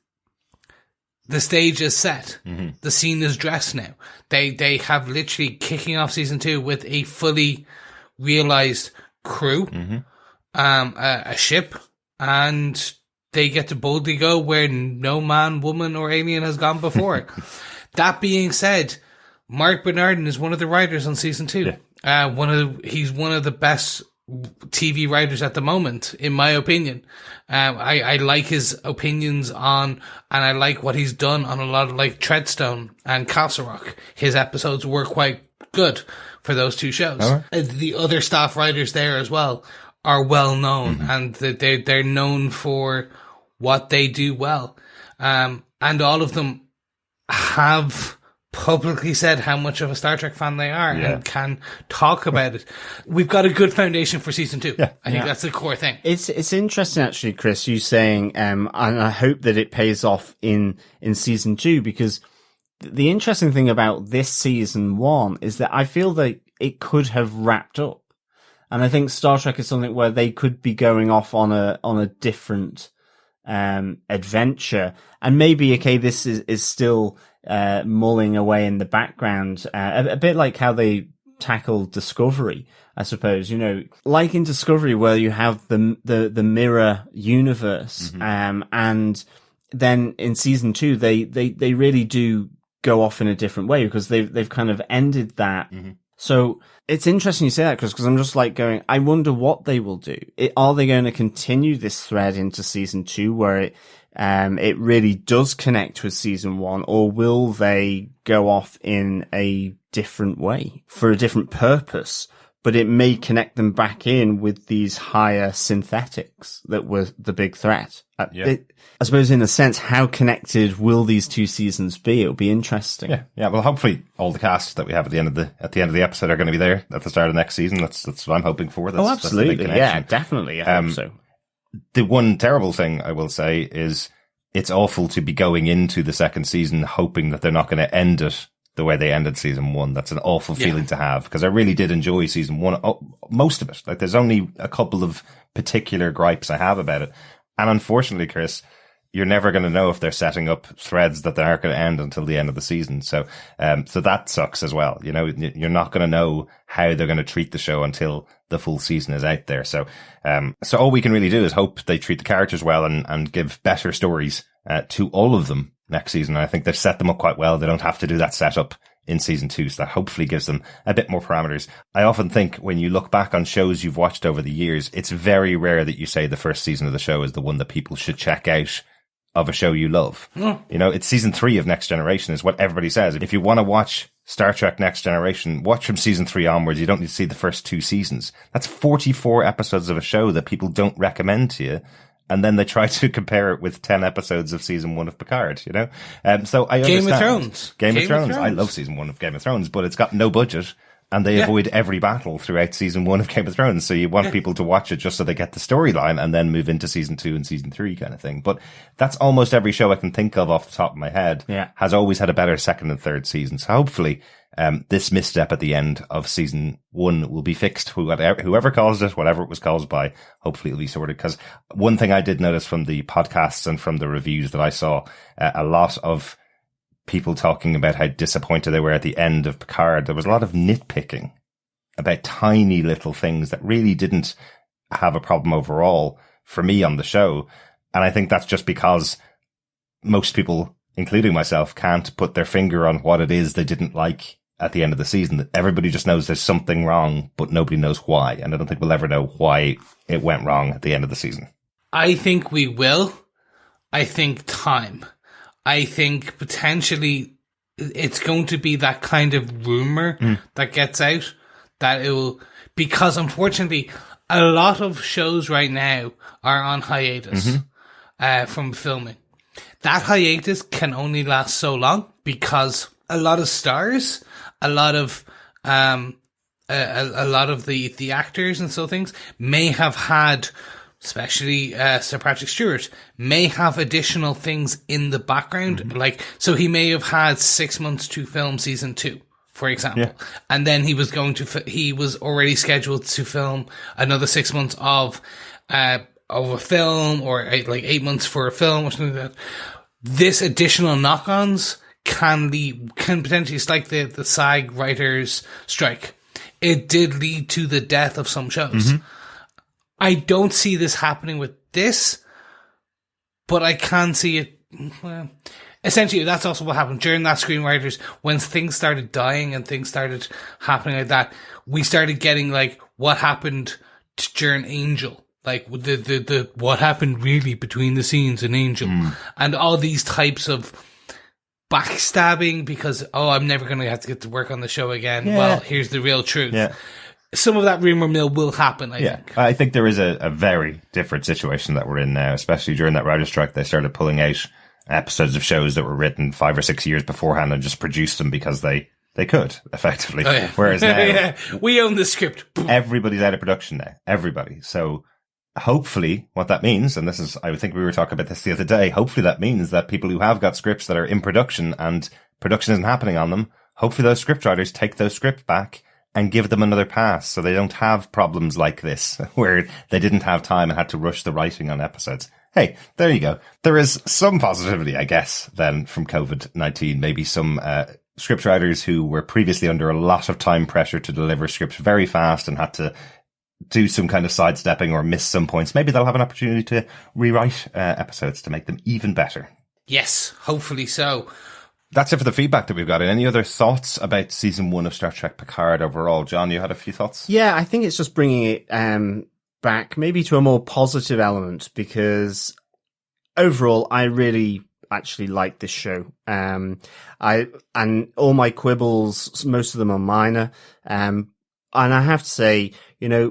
set. The scene is dressed now. They have literally kicking off season 2 with a fully realized crew, a ship, and they get to boldly go where no man, woman, or alien has gone before. That being said, Mark Bernardin is one of the writers on season 2. Yeah. He's one of the best TV writers at the moment, in my opinion. I like his opinions and I like what he's done on a lot of, like, Treadstone and Castle Rock. His episodes were quite good for those 2 shows. The other staff writers there as well are well known, and they're known for what they do well. And all of them have publicly said how much of a Star Trek fan they are, and can talk about it. We've got a good foundation for season 2. I think that's the core thing. It's interesting, actually, Chris, you saying, and I hope that it pays off in season 2, because the interesting thing about this season 1 is that I feel that it could have wrapped up. And I think Star Trek is something where they could be going off on a different adventure, and maybe, okay, this is still mulling away in the background, a bit like how they tackled Discovery, I suppose. Like in Discovery, where you have the mirror universe, and then in season 2 they really do go off in a different way, because they've kind of ended that. So it's interesting you say that, Chris, because I'm just like going, I wonder what they will do. Are they going to continue this thread into season 2, where it really does connect with season 1, or will they go off in a different way for a different purpose? But it may connect them back in with these higher synthetics that were the big threat. I suppose, in a sense, how connected will these 2 seasons be? It'll be interesting. Yeah. Well, hopefully, all the cast that we have at the end of the episode are going to be there at the start of next season. That's what I'm hoping for. Absolutely. That's the big connection. Definitely. I hope so. The one terrible thing I will say is it's awful to be going into the second season hoping that they're not going to end it the way they ended season 1. That's an awful feeling to have, because I really did enjoy season 1. Most of it. Like, there's only a couple of particular gripes I have about it. And unfortunately, Chris, you're never going to know if they're setting up threads that they aren't going to end until the end of the season. So that sucks as well. You know, you're not going to know how they're going to treat the show until the full season is out there. So all we can really do is hope they treat the characters well and give better stories to all of them next season. I think they've set them up quite well. They don't have to do that setup in season 2, so that hopefully gives them a bit more parameters. I often think when you look back on shows you've watched over the years, it's very rare that you say the first season of the show is the one that people should check out of a show you love. You know, it's season 3 of Next Generation is what everybody says. If you want to watch Star Trek Next Generation, watch from season 3 onwards. You don't need to see the first 2 seasons. That's 44 episodes of a show that people don't recommend to you. And then they try to compare it with 10 episodes of season 1 of Picard, you know? So I understand. Game of Thrones. I love season 1 of Game of Thrones, but it's got no budget, and they avoid every battle throughout season 1 of Game of Thrones. So you want people to watch it just so they get the storyline and then move into season 2 and season 3 kind of thing. But that's almost every show I can think of off the top of my head has always had a better second and third season. So hopefully, this misstep at the end of season 1 will be fixed. Whoever caused it, whatever it was caused by, hopefully it'll be sorted. Because one thing I did notice from the podcasts and from the reviews that I saw, a lot of people talking about how disappointed they were at the end of Picard. There was a lot of nitpicking about tiny little things that really didn't have a problem overall for me on the show. And I think that's just because most people, including myself, can't put their finger on what it is they didn't like at the end of the season. Everybody just knows there's something wrong, but nobody knows why. And I don't think we'll ever know why it went wrong at the end of the season. I think we will. I think time. I think potentially it's going to be that kind of rumor that gets out that it will, because unfortunately a lot of shows right now are on hiatus from filming. That hiatus can only last so long because a lot of stars, a lot of the actors and so things may have had, especially Sir Patrick Stewart, may have additional things in the background. Like, so he may have had 6 months to film season 2, for example. And then he was he was already scheduled to film another 6 months of a film, or 8 months for a film or something like that. This additional knock-ons can potentially, it's like the SAG writers strike. It did lead to the death of some shows. I don't see this happening with this, but I can see it. Well, essentially, that's also what happened during that screenwriters, when things started dying and things started happening like that. We started getting like what happened during Angel, like the what happened really between the scenes in Angel, and all these types of backstabbing because I'm never going to have to get to work on the show again. Well, here's the real truth. Some of that rumor mill will happen, I think. I think there is a very different situation that we're in now, especially during that writer's strike. They started pulling out episodes of shows that were written 5 or 6 years beforehand and just produced them because they could, effectively. Whereas now, we own the script. Everybody's out of production now. Everybody. So hopefully what that means, and this is, I would think we were talking about this the other day, hopefully that means that people who have got scripts that are in production and production isn't happening on them, hopefully those scriptwriters take those scripts back and give them another pass so they don't have problems like this where they didn't have time and had to rush the writing on episodes. Hey, there you go. There is some positivity, I guess, then from COVID-19. Maybe some scriptwriters who were previously under a lot of time pressure to deliver scripts very fast and had to do some kind of sidestepping or miss some points. Maybe they'll have an opportunity to rewrite episodes to make them even better. Yes, hopefully so. That's it for the feedback that we've got. Any other thoughts about season 1 of Star Trek Picard overall? John, you had a few thoughts? Yeah, I think it's just bringing it back maybe to a more positive element, because overall, I really actually like this show. And all my quibbles, most of them are minor. And I have to say,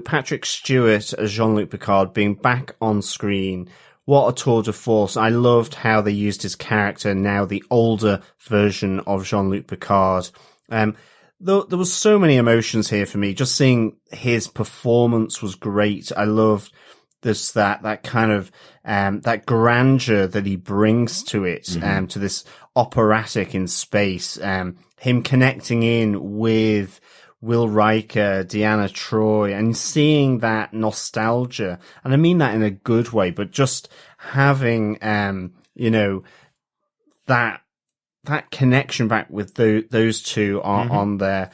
Patrick Stewart as Jean-Luc Picard being back on screen, what a tour de force. I loved how they used his character, now the older version of Jean-Luc Picard. There was so many emotions here for me. Just seeing his performance was great. I loved this, that kind of, that grandeur that he brings to it, to this operatic in space, him connecting in with Will Riker, Deanna Troi, and seeing that nostalgia. And I mean that in a good way, but just having, that connection back with those two on their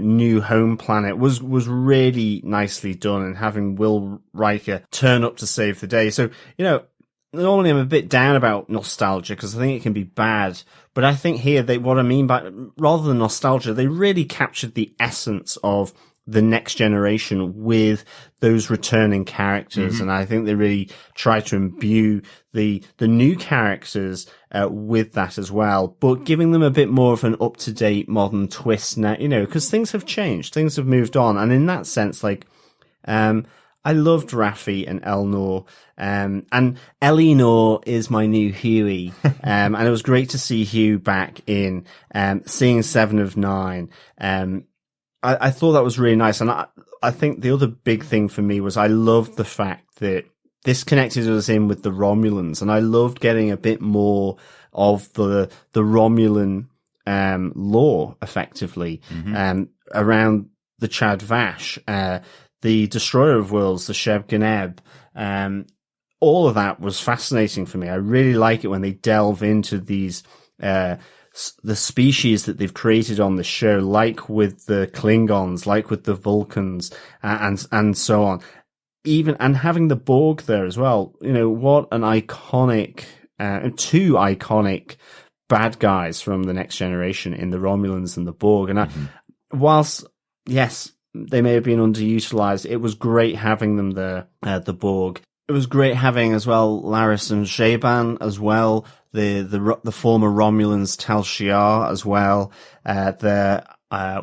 new home planet was really nicely done, and having Will Riker turn up to save the day. So, normally I'm a bit down about nostalgia because I think it can be bad, but I think here what I mean by, rather than nostalgia, they really captured the essence of the next generation with those returning characters. And I think they really try to imbue the new characters with that as well, but giving them a bit more of an up-to-date modern twist now, because things have changed, things have moved on. And in that sense, I loved Raffi and Elnor, and Elinor is my new Huey. And it was great to see Hugh back in, seeing 7 of 9. I thought that was really nice. And I think the other big thing for me was I loved the fact that this connected us in with the Romulans, and I loved getting a bit more of the Romulan, lore effectively, around the Chad Vash, the Destroyer of Worlds, the Sheb Ganeb. All of that was fascinating for me. I really like it when they delve into these, the species that they've created on the show, like with the Klingons, like with the Vulcans, and so on. And having the Borg there as well. What an iconic, 2 iconic bad guys from the Next Generation in the Romulans and the Borg. And whilst, yes, they may have been underutilized, it was great having them there, the Borg. It was great having as well Laris and Shaban as well, the former Romulans, Tal Shiar as well,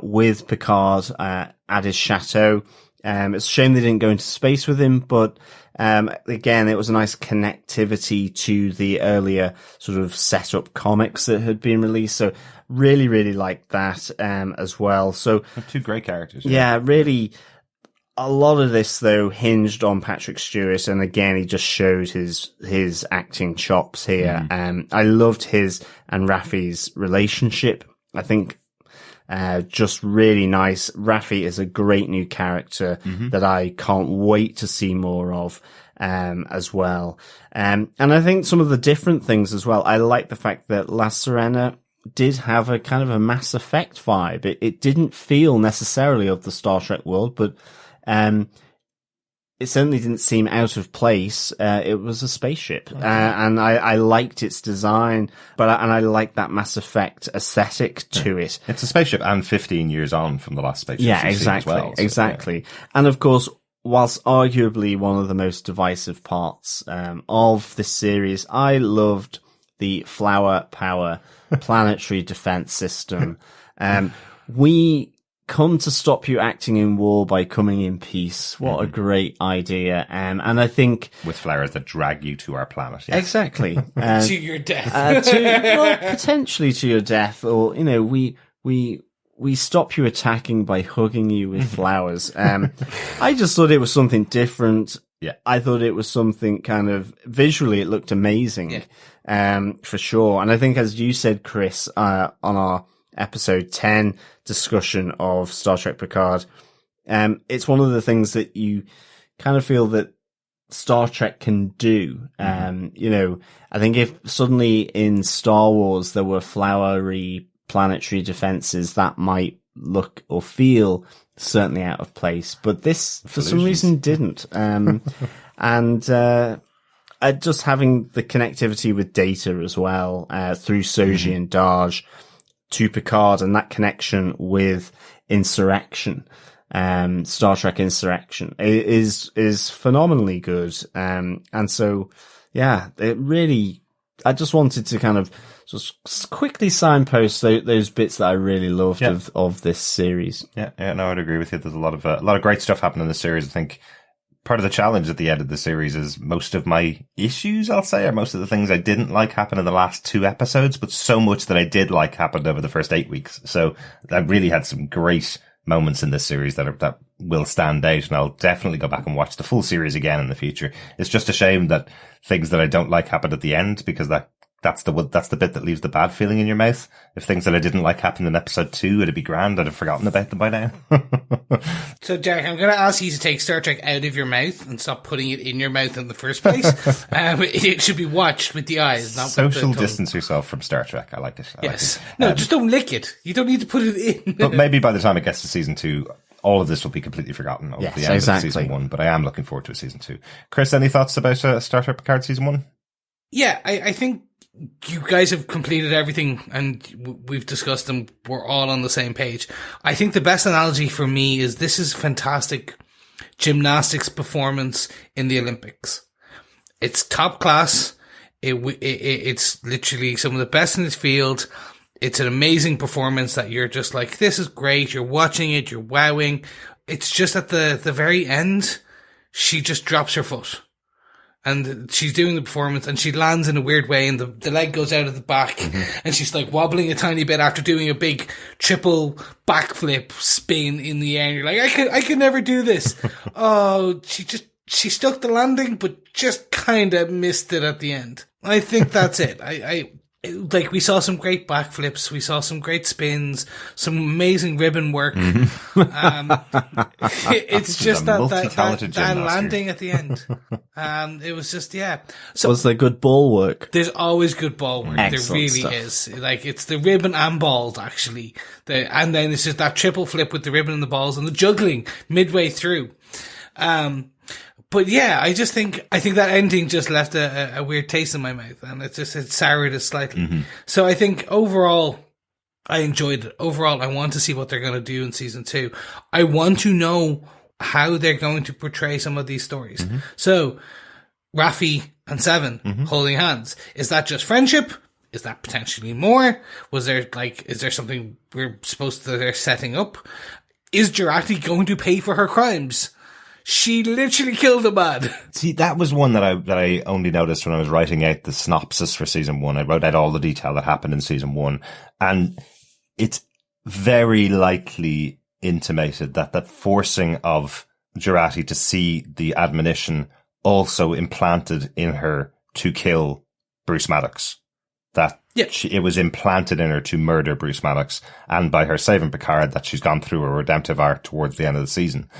with Picard at his chateau. It's a shame they didn't go into space with him, but again, it was a nice connectivity to the earlier sort of setup comics that had been released. So really, really liked that as well. So 2 great characters. Yeah, really. A lot of this though hinged on Patrick Stewart, and again, he just showed his acting chops here. I loved his and Raffi's relationship. I think just really nice. Raffi is a great new character that I can't wait to see more of as well. And I think some of the different things as well. I like the fact that La Sirena did have a kind of a Mass Effect vibe. It didn't feel necessarily of the Star Trek world, but it certainly didn't seem out of place. It was a spaceship, and I liked its design, and I liked that Mass Effect aesthetic to it. It's a spaceship, and 15 years on from the last spaceship. Yeah, exactly, exactly. And of course, whilst arguably one of the most divisive parts of this series, I loved the Flower Power planetary defense system. We come to stop you acting in war by coming in peace. What a great idea. And I think with flowers that drag you to our planet. Yeah. Exactly. To your death. Potentially to your death, or, we stop you attacking by hugging you with flowers. I just thought it was something different. Yeah. I thought it was something kind of visually, it looked amazing. For sure. And I think, as you said, Chris, on our episode 10 discussion of Star Trek Picard, it's one of the things that you kind of feel that Star Trek can do. I think if suddenly in Star Wars there were flowery planetary defenses, that might look or feel certainly out of place, but this for some reason didn't. Just having the connectivity with Data as well, through Soji and Darj to Picard, and that connection with Insurrection, Star Trek Insurrection is phenomenally good. And so yeah, it really, I just wanted to kind of just quickly signpost those bits that I really loved of this series. Yeah, no, I'd agree with you. There's a lot of great stuff happening in this series. I think part of the challenge at the end of the series is most of my issues, I'll say, or most of the things I didn't like happened in the last 2 episodes, but so much that I did like happened over the first 8 weeks. So I really had some great moments in this series that will stand out, and I'll definitely go back and watch the full series again in the future. It's just a shame that things that I don't like happened at the end, because that's the bit that leaves the bad feeling in your mouth. If things that I didn't like happened in episode 2, it'd be grand. I'd have forgotten about them by now. So, Derek, I'm going to ask you to take Star Trek out of your mouth and stop putting it in your mouth in the first place. It should be watched with the eyes, not social with the tongue. Distance yourself from Star Trek. I like it. Yes. No, just don't lick it. You don't need to put it in. But maybe by the time it gets to season 2, all of this will be completely forgotten over the end of season 1. But I am looking forward to season 2. Chris, any thoughts about Star Trek Picard season 1? Yeah, I think you guys have completed everything and we've discussed them. We're all on the same page. I think the best analogy for me is this is fantastic gymnastics performance in the Olympics. It's top class. It's literally some of the best in this field. It's an amazing performance that you're just like, this is great. You're watching it. You're wowing. It's just at the very end, she just drops her foot. And she's doing the performance and she lands in a weird way and the leg goes out of the back and she's like wobbling a tiny bit after doing a big triple backflip spin in the air. And you're like, I could never do this. Oh, she stuck the landing, but just kind of missed it at the end. I think that's it. Like, we saw some great backflips, we saw some great spins, some amazing ribbon work. It's just that landing at the end. It was just, yeah. So, was there good ball work? There's always good ball work. Excellent there really stuff. is. Like, it's the ribbon and balls, actually. And then it's just that triple flip with the ribbon and the balls and the juggling midway through. But yeah, I think that ending just left a weird taste in my mouth, and it soured it slightly. Mm-hmm. So I think overall, I enjoyed it. Overall, I want to see what they're going to do in season 2. I want to know how they're going to portray some of these stories. Mm-hmm. So, Raffi and Seven holding hands. Is that just friendship? Is that potentially more? Is there something they're setting up? Is Jurati going to pay for her crimes? She literally killed a man. See, that was one that I only noticed when I was writing out the synopsis for season 1. I wrote out all the detail that happened in season 1, and it's very likely intimated that forcing of Jurati to see the admonition also implanted in her to kill Bruce Maddox. It was implanted in her to murder Bruce Maddox, and by her saving Picard, that she's gone through a redemptive arc towards the end of the season.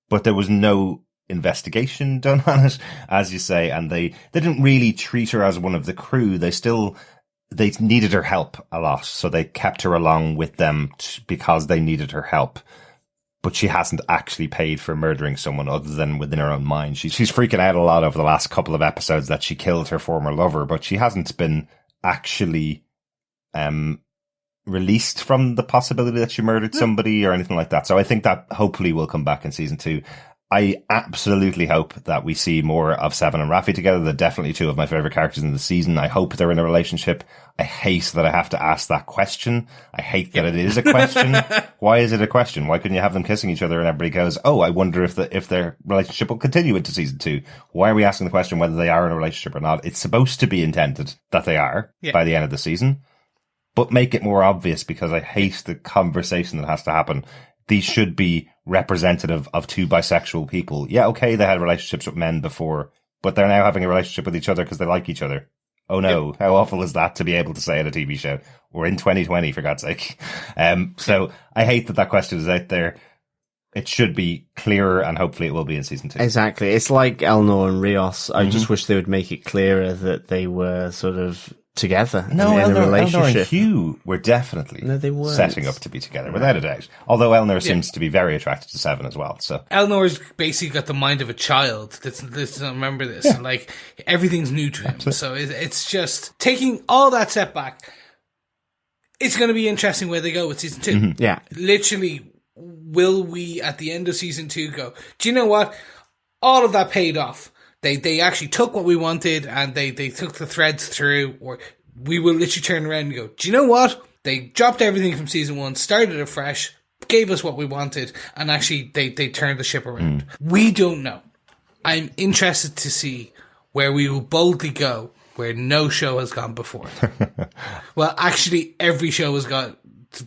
But there was no investigation done on it, as you say, and they didn't really treat her as one of the crew. They needed her help a lot, so they kept her along with them because they needed her help. But she hasn't actually paid for murdering someone other than within her own mind. She's freaking out a lot over the last couple of episodes that she killed her former lover, but she hasn't been actually released from the possibility that she murdered somebody or anything like that. So I think that hopefully will come back in season 2. I absolutely hope that we see more of Seven and Raffi together. They're definitely 2 of my favorite characters in the season. I hope they're in a relationship. I hate that I have to ask that question. I hate that it is a question. Why is it a question? Why couldn't you have them kissing each other and everybody goes, oh, I wonder if their relationship will continue into season 2. Why are we asking the question whether they are in a relationship or not? It's supposed to be intended that they are by the end of the season. But make it more obvious, because I hate the conversation that has to happen. These should be representative of 2 bisexual people. Yeah, okay, they had relationships with men before, but they're now having a relationship with each other because they like each other. Oh no, how awful is that to be able to say in a TV show? We're in 2020, for God's sake. So I hate that question is out there. It should be clearer, and hopefully it will be in season 2. Exactly. It's like Elnor and Rios. I just wish they would make it clearer that they were sort of together in a relationship. Elnor and Hugh were definitely setting up to be together, without a doubt. Although Elnor seems to be very attracted to Seven as well. So Elnor's basically got the mind of a child. Let's not remember this. Yeah. Like, everything's new to him. Absolutely. So it's just taking all that step back. It's going to be interesting where they go with season 2. Mm-hmm. Yeah, literally. Will we, at the end of season 2, go, do you know what? All of that paid off. They actually took what we wanted and they took the threads through, or we will literally turn around and go, do you know what? They dropped everything from season 1, started afresh, gave us what we wanted, and actually they turned the ship around. We don't know. I'm interested to see where we will boldly go, where no show has gone before. Well, actually, every show has gone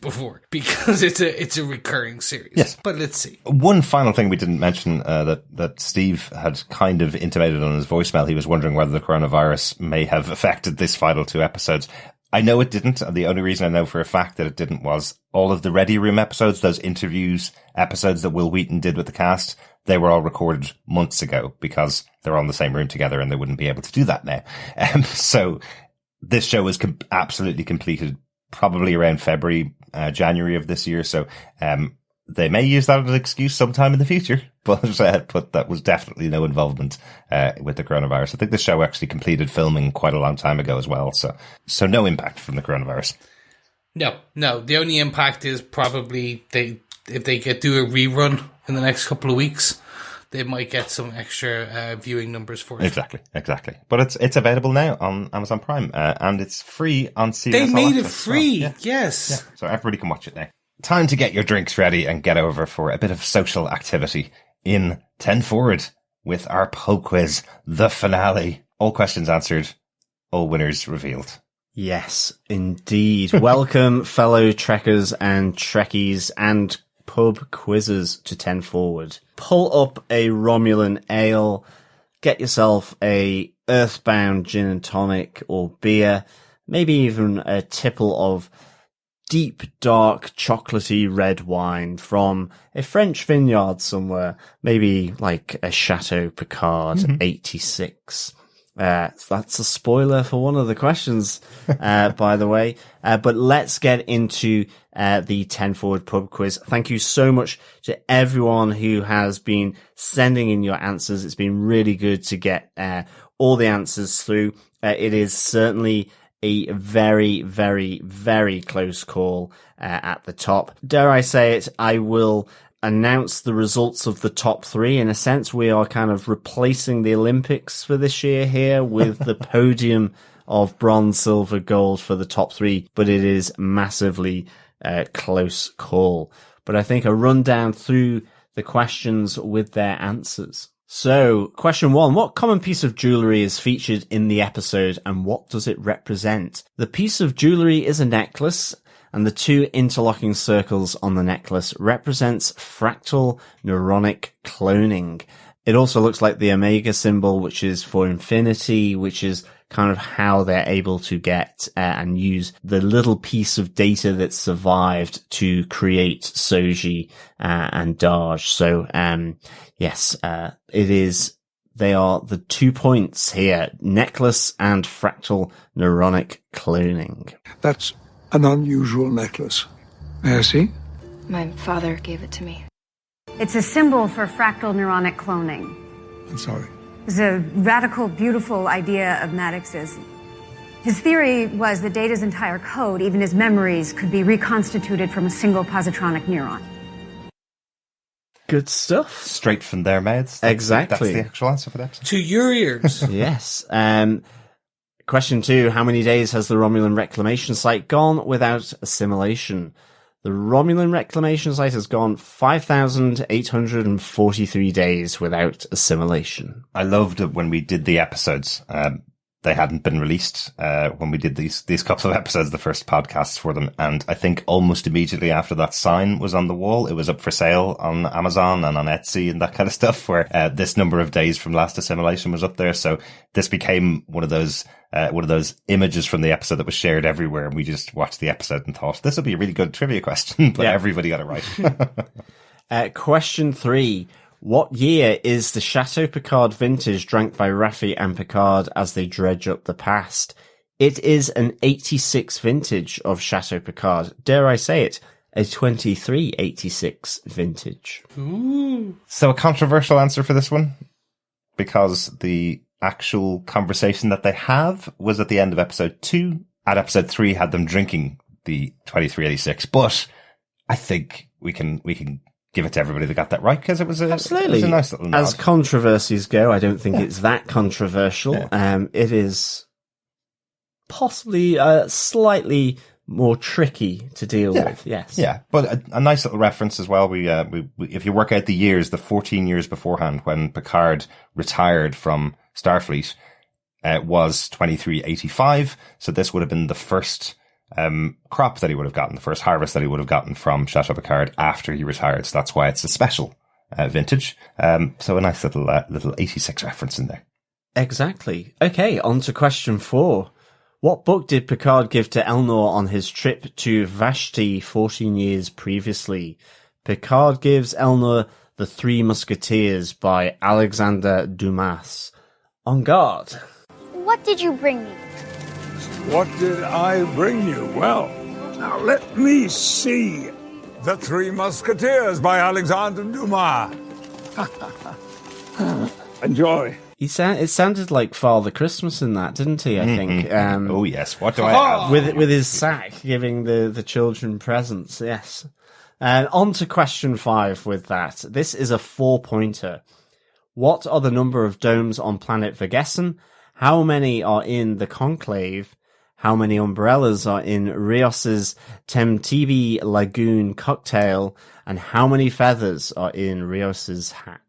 before, because it's a recurring series. Yes. But let's see. One final thing we didn't mention, that Steve had kind of intimated on his voicemail. He was wondering whether the coronavirus may have affected this final 2 episodes. I know it didn't, and the only reason I know for a fact that it didn't was all of the Ready Room episodes, those interviews episodes that Will Wheaton did with the cast, they were all recorded months ago because they're all in the same room together and they wouldn't be able to do that now. So this show was absolutely completed probably around February, January of this year. So they may use that as an excuse sometime in the future, but that was definitely no involvement with the coronavirus. I think the show actually completed filming quite a long time ago as well. So no impact from the coronavirus. No. The only impact is probably if they do a rerun in the next couple of weeks, they might get some extra viewing numbers for it. Exactly. But it's available now on Amazon Prime, and it's free on CBS. They made it Access, free, so, yes. Yeah. So everybody can watch it now. Time to get your drinks ready and get over for a bit of social activity in 10 Forward with our pub quiz, the finale. All questions answered, all winners revealed. Yes, indeed. Welcome, fellow Trekkers and Trekkies and pub quizzes to 10 Forward. Pull up a Romulan ale, get yourself a Earthbound gin and tonic or beer, maybe even a tipple of deep, dark, chocolatey red wine from a French vineyard somewhere, maybe like a Chateau Picard 86. That's a spoiler for one of the questions, by the way. But let's get into the 10 Forward pub quiz. Thank you so much to everyone who has been sending in your answers. It's been really good to get all the answers through. It is certainly a very, very, very close call at the top. Dare I say it, I will announce the results of the top 3. In a sense, we are kind of replacing the Olympics for this year here with the podium of bronze, silver, gold for the top 3, but it is massively close call. But I think a rundown through the questions with their answers. So, question 1. What common piece of jewellery is featured in the episode and what does it represent? The piece of jewellery is a necklace, and the 2 interlocking circles on the necklace represents fractal neuronic cloning. It also looks like the Omega symbol, which is for infinity, which is kind of how they're able to get and use the little piece of data that survived to create Soji and Daj. So, yes, it is. They are the 2 points here: necklace and fractal neuronic cloning. That's an unusual necklace. May I see? My father gave it to me. It's a symbol for fractal neuronic cloning. I'm sorry. It's a radical, beautiful idea of Maddox's. His theory was that Data's entire code, even his memories, could be reconstituted from a single positronic neuron. Good stuff. Straight from their mouths. Exactly. That's the actual answer for that. To your ears. Yes. Question 2. How many days has the Romulan reclamation site gone without assimilation? The Romulan reclamation site has gone 5,843 days without assimilation. I loved it when we did the episodes. They hadn't been released when we did these couple of episodes, the first podcasts for them. And I think almost immediately after that sign was on the wall, it was up for sale on Amazon and on Etsy and that kind of stuff, where this number of days from last assimilation was up there. So this became one of those images from the episode that was shared everywhere. And we just watched the episode and thought, this will be a really good trivia question. But everybody got it right. Question 3. What year is the Chateau Picard vintage drank by Raffi and Picard as they dredge up the past? It is an 86 vintage of Chateau Picard. Dare I say it, a 2386 vintage. Ooh. So a controversial answer for this one, because the actual conversation that they have was at the end of episode 2. At episode 3 had them drinking the 2386, but I think we can give it to everybody that got that right, because it was a nice little nod. As controversies go, I don't think it's that controversial. Yeah. It is possibly slightly more tricky to deal with. Yes. Yeah, but a nice little reference as well. We if you work out the years, the 14 years beforehand when Picard retired from Starfleet, was 2385. So this would have been the first crop that he would have gotten, the first harvest that he would have gotten from Chateau Picard after he retired. So that's why it's a special vintage. So a nice little 86 reference in there. Exactly. Okay, on to question 4. What book did Picard give to Elnor on his trip to Vashti 14 years previously? Picard gives Elnor The Three Musketeers by Alexander Dumas. En garde. What did you bring me? What did I bring you? Well, now let me see. The Three Musketeers by Alexander Dumas. Enjoy. It sounded like Father Christmas in that, didn't he? I think. Oh yes, what do I have? With his sack, giving the children presents. Yes. On to question 5 with that. This is a 4-pointer. What are the number of domes on planet Vergessen? How many are in the Conclave? How many umbrellas are in Rios's Temtibi Lagoon cocktail? And how many feathers are in Rios's hat?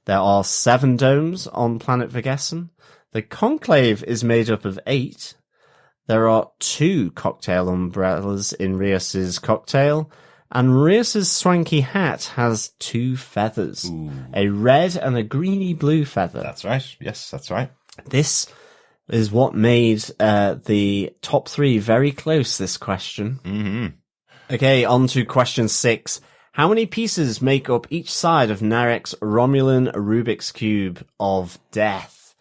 There are 7 domes on planet Vergessen. The Conclave is made up of 8. There are 2 cocktail umbrellas in Rios's cocktail. And Rios's swanky hat has 2 feathers. Ooh. A red and a greeny blue feather. That's right. Yes, that's right. This is what made the top 3 very close, this question. Mm-hmm. Okay, on to question 6. How many pieces make up each side of Narek's Romulan Rubik's Cube of death?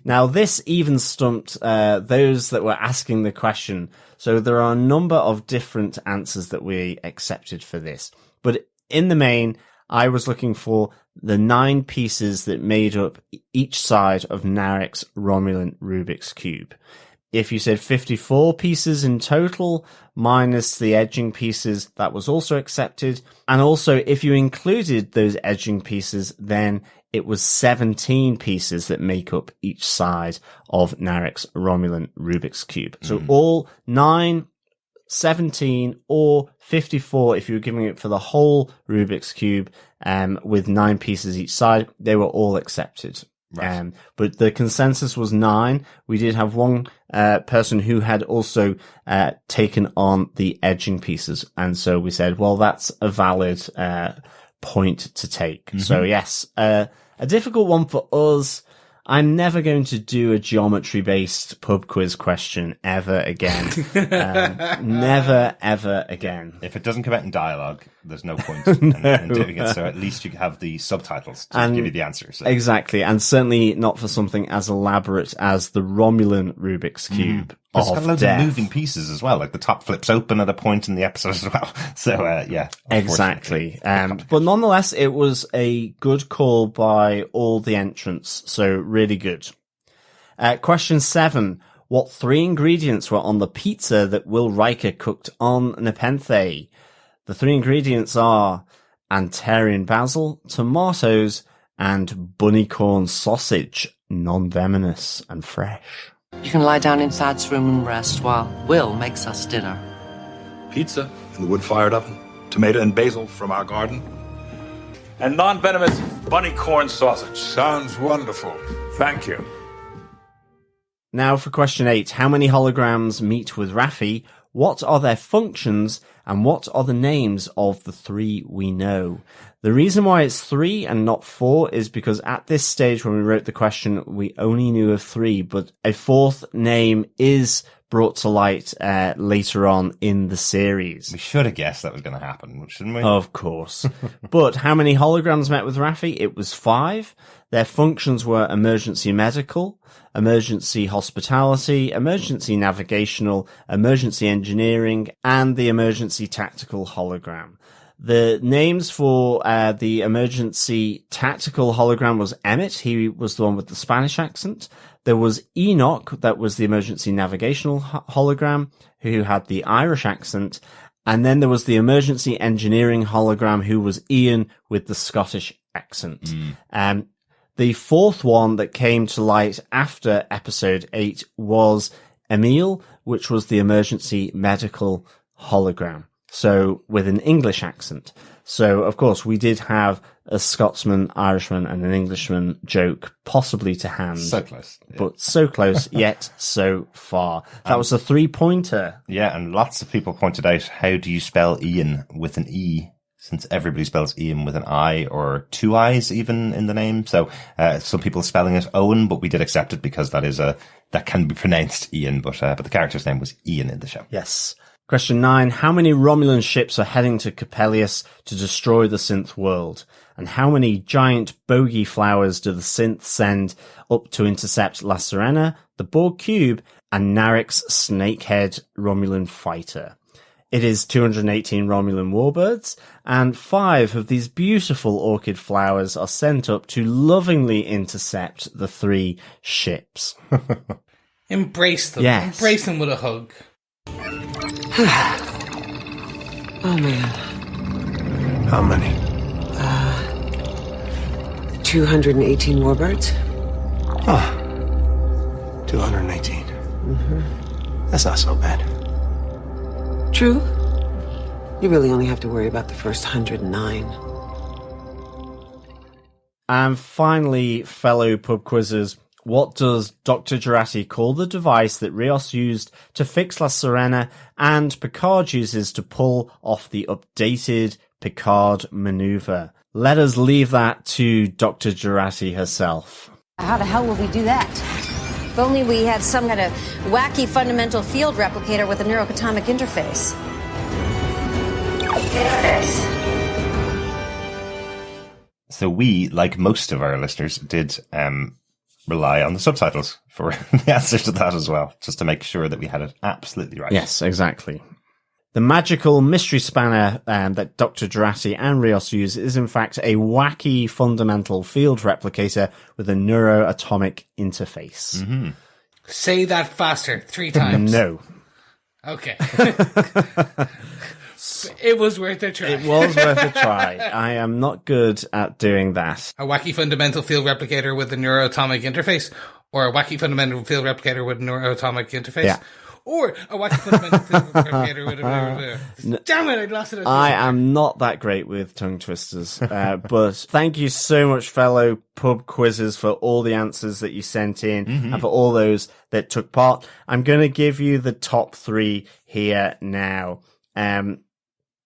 Now, this even stumped those that were asking the question. So there are a number of different answers that we accepted for this. But in the main, I was looking for the 9 pieces that made up each side of Narek's Romulan Rubik's Cube. If you said 54 pieces in total, minus the edging pieces, that was also accepted. And also, if you included those edging pieces, then it was 17 pieces that make up each side of Narek's Romulan Rubik's Cube. So all 9, 17, or 54, if you were giving it for the whole Rubik's Cube, with 9 pieces each side, they were all accepted. Right. But the consensus was 9. We did have one person who had also taken on the edging pieces, and so we said, well, that's a valid point to take. Mm-hmm. So yes, a difficult one for us. I'm never going to do a geometry-based pub quiz question ever again. Never, ever again. If it doesn't come out in dialogue, there's no point in doing it. So at least you have the subtitles to give you the answer. So. Exactly, and certainly not for something as elaborate as the Romulan Rubik's Cube It's got loads death. of moving pieces as well. Like the top flips open at a point in the episode as well. So, yeah. Exactly. But nonetheless, it was a good call by all the entrants. So really good. Question 7. What 3 ingredients were on the pizza that Will Riker cooked on Nepenthe? The 3 ingredients are Antarian basil, tomatoes, and bunny corn sausage, non-venomous and fresh. You can lie down in Thad's room and rest while Will makes us dinner. Pizza in the wood-fired oven, tomato and basil from our garden, and non-venomous bunny corn sausage. Sounds wonderful. Thank you. Now for question 8. How many holograms meet with Raffi? What are their functions? And what are the names of the 3 we know? The reason why it's 3 and not 4 is because at this stage when we wrote the question, we only knew of 3, but a 4th name is brought to light later on in the series. We should have guessed that was going to happen, shouldn't we? Of course. But how many holograms met with Raffi? It was 5. Their functions were emergency medical, emergency hospitality, emergency navigational, emergency engineering, and the emergency tactical hologram. The names for the emergency tactical hologram was Emmett. He was the one with the Spanish accent. There was Enoch, that was the emergency navigational hologram, who had the Irish accent. And then there was the emergency engineering hologram, who was Ian with the Scottish accent. The fourth one that came to light after episode 8 was Emile, which was the emergency medical hologram. So with an English accent. So, of course, we did have a Scotsman, Irishman, and an Englishman joke possibly to hand. So close. Yeah. But so close, yet so far. That was a 3-pointer. Yeah, and lots of people pointed out, how do you spell Ian with an E? Since everybody spells Ian with an I, or 2 I's even in the name. So, some people spelling it Owen, but we did accept it because that can be pronounced Ian, but the character's name was Ian in the show. Yes. Question 9. How many Romulan ships are heading to Coppelius to destroy the synth world? And how many giant bogey flowers do the synths send up to intercept La Sirena, the Borg Cube, and Narek's snakehead Romulan fighter? It is 218 Romulan warbirds, and 5 of these beautiful orchid flowers are sent up to lovingly intercept the 3 ships. Embrace them. Yes. Embrace them with a hug. Oh, man. How many? 218 warbirds. Oh, 218. Mm-hmm. That's not so bad. True. You really only have to worry about the first 109. And finally, fellow pub quizzers, what does Dr. Jurati call the device that Rios used to fix La Sirena and Picard uses to pull off the updated Picard maneuver? Let us leave that to Dr. Jurati herself. How the hell will we do that? If only we had some kind of wacky fundamental field replicator with a neurocatomic interface. So we, like most of our listeners, did rely on the subtitles for the answer to that as well, just to make sure that we had it absolutely right. Yes, exactly. The magical mystery spanner that Dr. Jurati and Rios use is in fact a wacky fundamental field replicator with a neuroatomic interface. Mm-hmm. Say that faster, 3 times. No. Okay. It was worth a try. It was worth a try. I am not good at doing that. A wacky fundamental field replicator with a neuroatomic interface, or a wacky fundamental field replicator with a neuroatomic interface, Yeah. or a wacky fundamental field replicator with a... Damn it, I lost it. I am not that great with tongue twisters, but thank you so much, fellow pub quizzes, for all the answers that you sent in and for all those that took part. I'm going to give you the top 3 here now.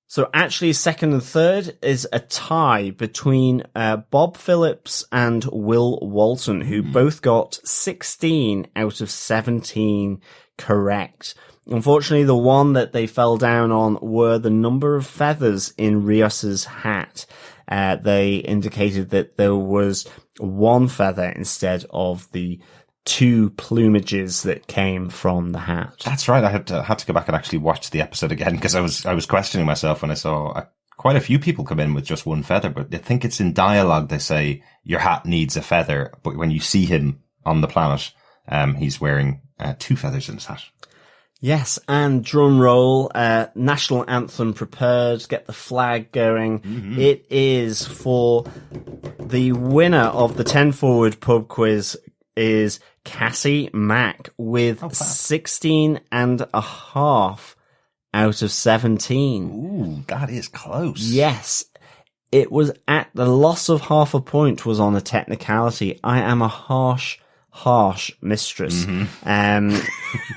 So actually, second and third is a tie between Bob Phillips and Will Walton, who both got 16 out of 17 correct. Unfortunately, the one that they fell down on were the number of feathers in Rios's hat. They indicated that there was 1 feather instead of the 2 plumages that came from the hat. That's right. I had to go back and actually watch the episode again because I was questioning myself when I saw quite a few people come in with just 1 feather. But I think it's in dialogue they say your hat needs a feather, but when you see him on the planet, he's wearing 2 feathers in his hat. Yes, and drum roll, national anthem prepared, get the flag going. Mm-hmm. It is for the winner of the 10 Forward pub quiz is Cassie Mack with 16 and a half out of 17. Ooh, that is close. Yes. It was at the loss of half a point was on a technicality. I am a harsh mistress.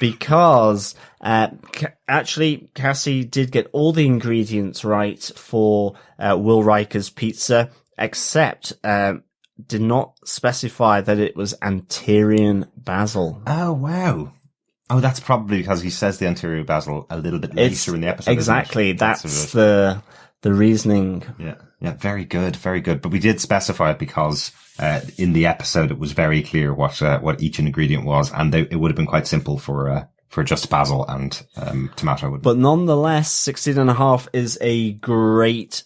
Because, actually Cassie did get all the ingredients right for, Will Riker's pizza, except, did not specify that it was Anterian basil. Oh, wow. Oh, that's probably because he says the anterior basil a little bit later in the episode. Exactly. That's the reasoning. Yeah. Yeah. Very good. Very good. But we did specify it because, in the episode, it was very clear what each ingredient was. And it would have been quite simple for just basil and, tomato. But nonetheless, 16 and a half is a great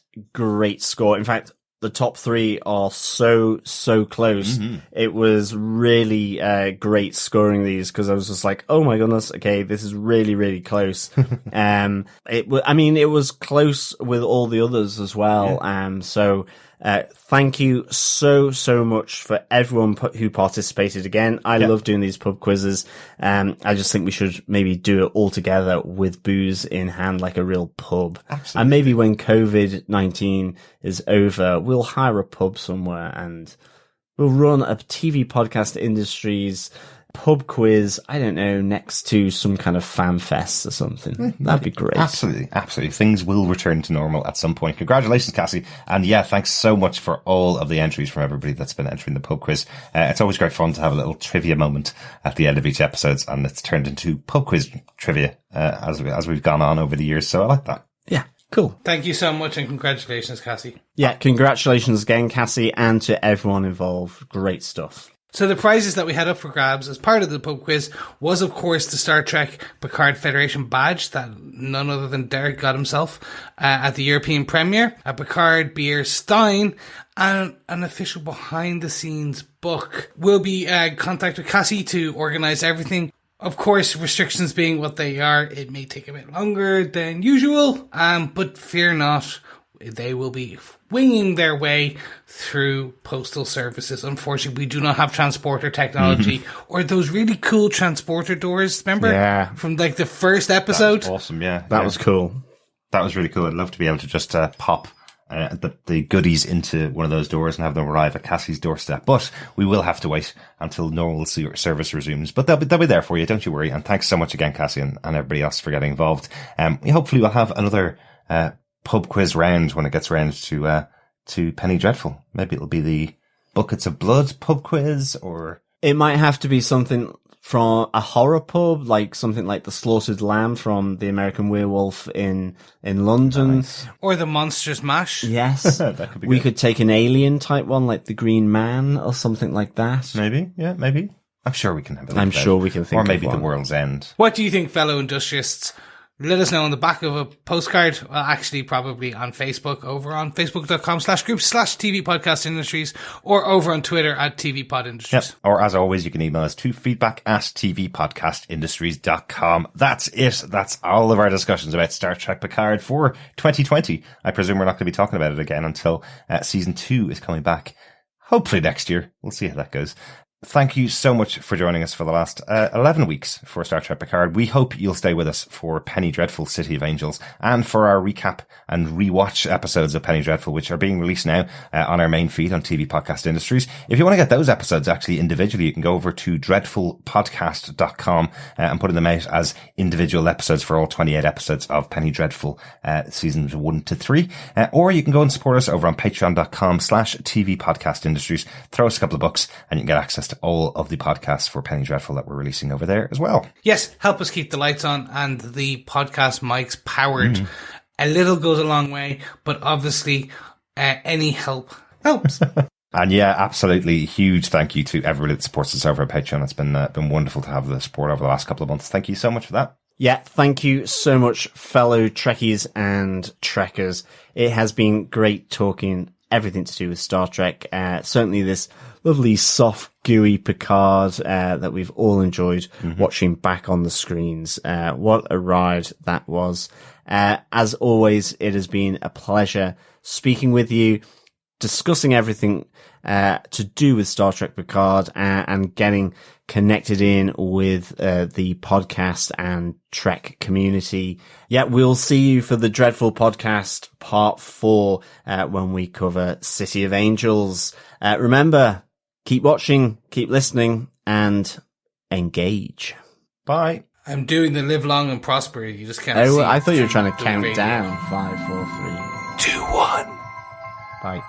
score. In fact, the top three are so close. Mm-hmm. It was really great scoring these, because I was just like, oh my goodness, okay, this is really, really close. It was close with all the others as well. Yeah. Thank you so much for everyone who participated again. I love doing these pub quizzes. I just think we should maybe do it all together with booze in hand, like a real pub. Absolutely. And maybe when COVID-19 is over, we'll hire a pub somewhere and we'll run a TV podcast industries pub quiz, I don't know, next to some kind of fan fest or something. That'd be great. Absolutely. Things will return to normal at some point. Congratulations, Cassie. And yeah, thanks so much for all of the entries from everybody that's been entering the pub quiz. It's always great fun to have a little trivia moment at the end of each episode, and it's turned into pub quiz trivia as we've gone on over the years. So I like that. Yeah. Cool. Thank you so much, and congratulations, Cassie. Yeah, congratulations again, Cassie, and to everyone involved. Great stuff. So the prizes that we had up for grabs as part of the pub quiz was, of course, the Star Trek Picard Federation badge that none other than Derek got himself at the European premiere, a Picard beer stein, and an official behind-the-scenes book. We'll be in contact with Cassie to organise everything. Of course, restrictions being what they are, it may take a bit longer than usual, but fear not, they will be winging their way through postal services. Unfortunately, we do not have transporter technology or those really cool transporter doors, remember? Yeah. From like the first episode? That was awesome, yeah. That was cool. That was really cool. I'd love to be able to just pop the goodies into one of those doors and have them arrive at Cassie's doorstep. But we will have to wait until normal service resumes. But they'll be there for you, don't you worry. And thanks so much again, Cassie, and everybody else for getting involved. Hopefully we'll have another pub quiz round when it gets round to Penny Dreadful. Maybe it'll be the Buckets of Blood pub quiz, or it might have to be something from a horror pub, like something like the Slaughtered Lamb from the American Werewolf in London. Nice. Or the Monsters Mash. Yes. That could be we good. could take an alien type one, like the Green Man or something like that. Maybe. I'm sure we can have it. I'm sure we can think or maybe of one. The World's End. What do you think, fellow industrialists? Let us know on the back of a postcard. Well, actually, probably on Facebook, over on facebook.com/group/TV Podcast Industries, or over on Twitter at TV Pod Industries. Yep. Or as always, you can email us to feedback@tvpodcastindustries.com. That's it. That's all of our discussions about Star Trek Picard for 2020. I presume we're not going to be talking about it again until season 2 is coming back. Hopefully next year. We'll see how that goes. Thank you so much for joining us for the last 11 weeks for Star Trek Picard. We hope you'll stay with us for Penny Dreadful, City of Angels, and for our recap and rewatch episodes of Penny Dreadful, which are being released now on our main feed on TV Podcast Industries. If you want to get those episodes actually individually, you can go over to dreadfulpodcast.com and put them out as individual episodes for all 28 episodes of Penny Dreadful, seasons 1 to 3. Or you can go and support us over on patreon.com/TV Podcast Industries. Throw us a couple of bucks and you can get access to all of the podcasts for Penny Dreadful that we're releasing over there as well. Yes, help us keep the lights on and the podcast mics powered. A little goes a long way, but obviously any help helps. And yeah, absolutely huge thank you to everybody that supports us over at Patreon. It's been wonderful to have the support over the last couple of months. Thank you so much for that. Yeah, thank you so much, fellow Trekkies and Trekkers. It has been great talking everything to do with Star Trek. Certainly this lovely, soft, gooey Picard that we've all enjoyed watching back on the screens. What a ride that was. As always, it has been a pleasure speaking with you, discussing everything to do with Star Trek Picard and getting connected in with the podcast and Trek community. Yeah, we'll see you for the Dreadful Podcast Part 4 when we cover City of Angels. Remember, keep watching, keep listening, and engage. Bye. I'm doing the live long and prosper. You just can't see. I thought you were trying to count down. 5, 4, 3, 2, 1. Bye.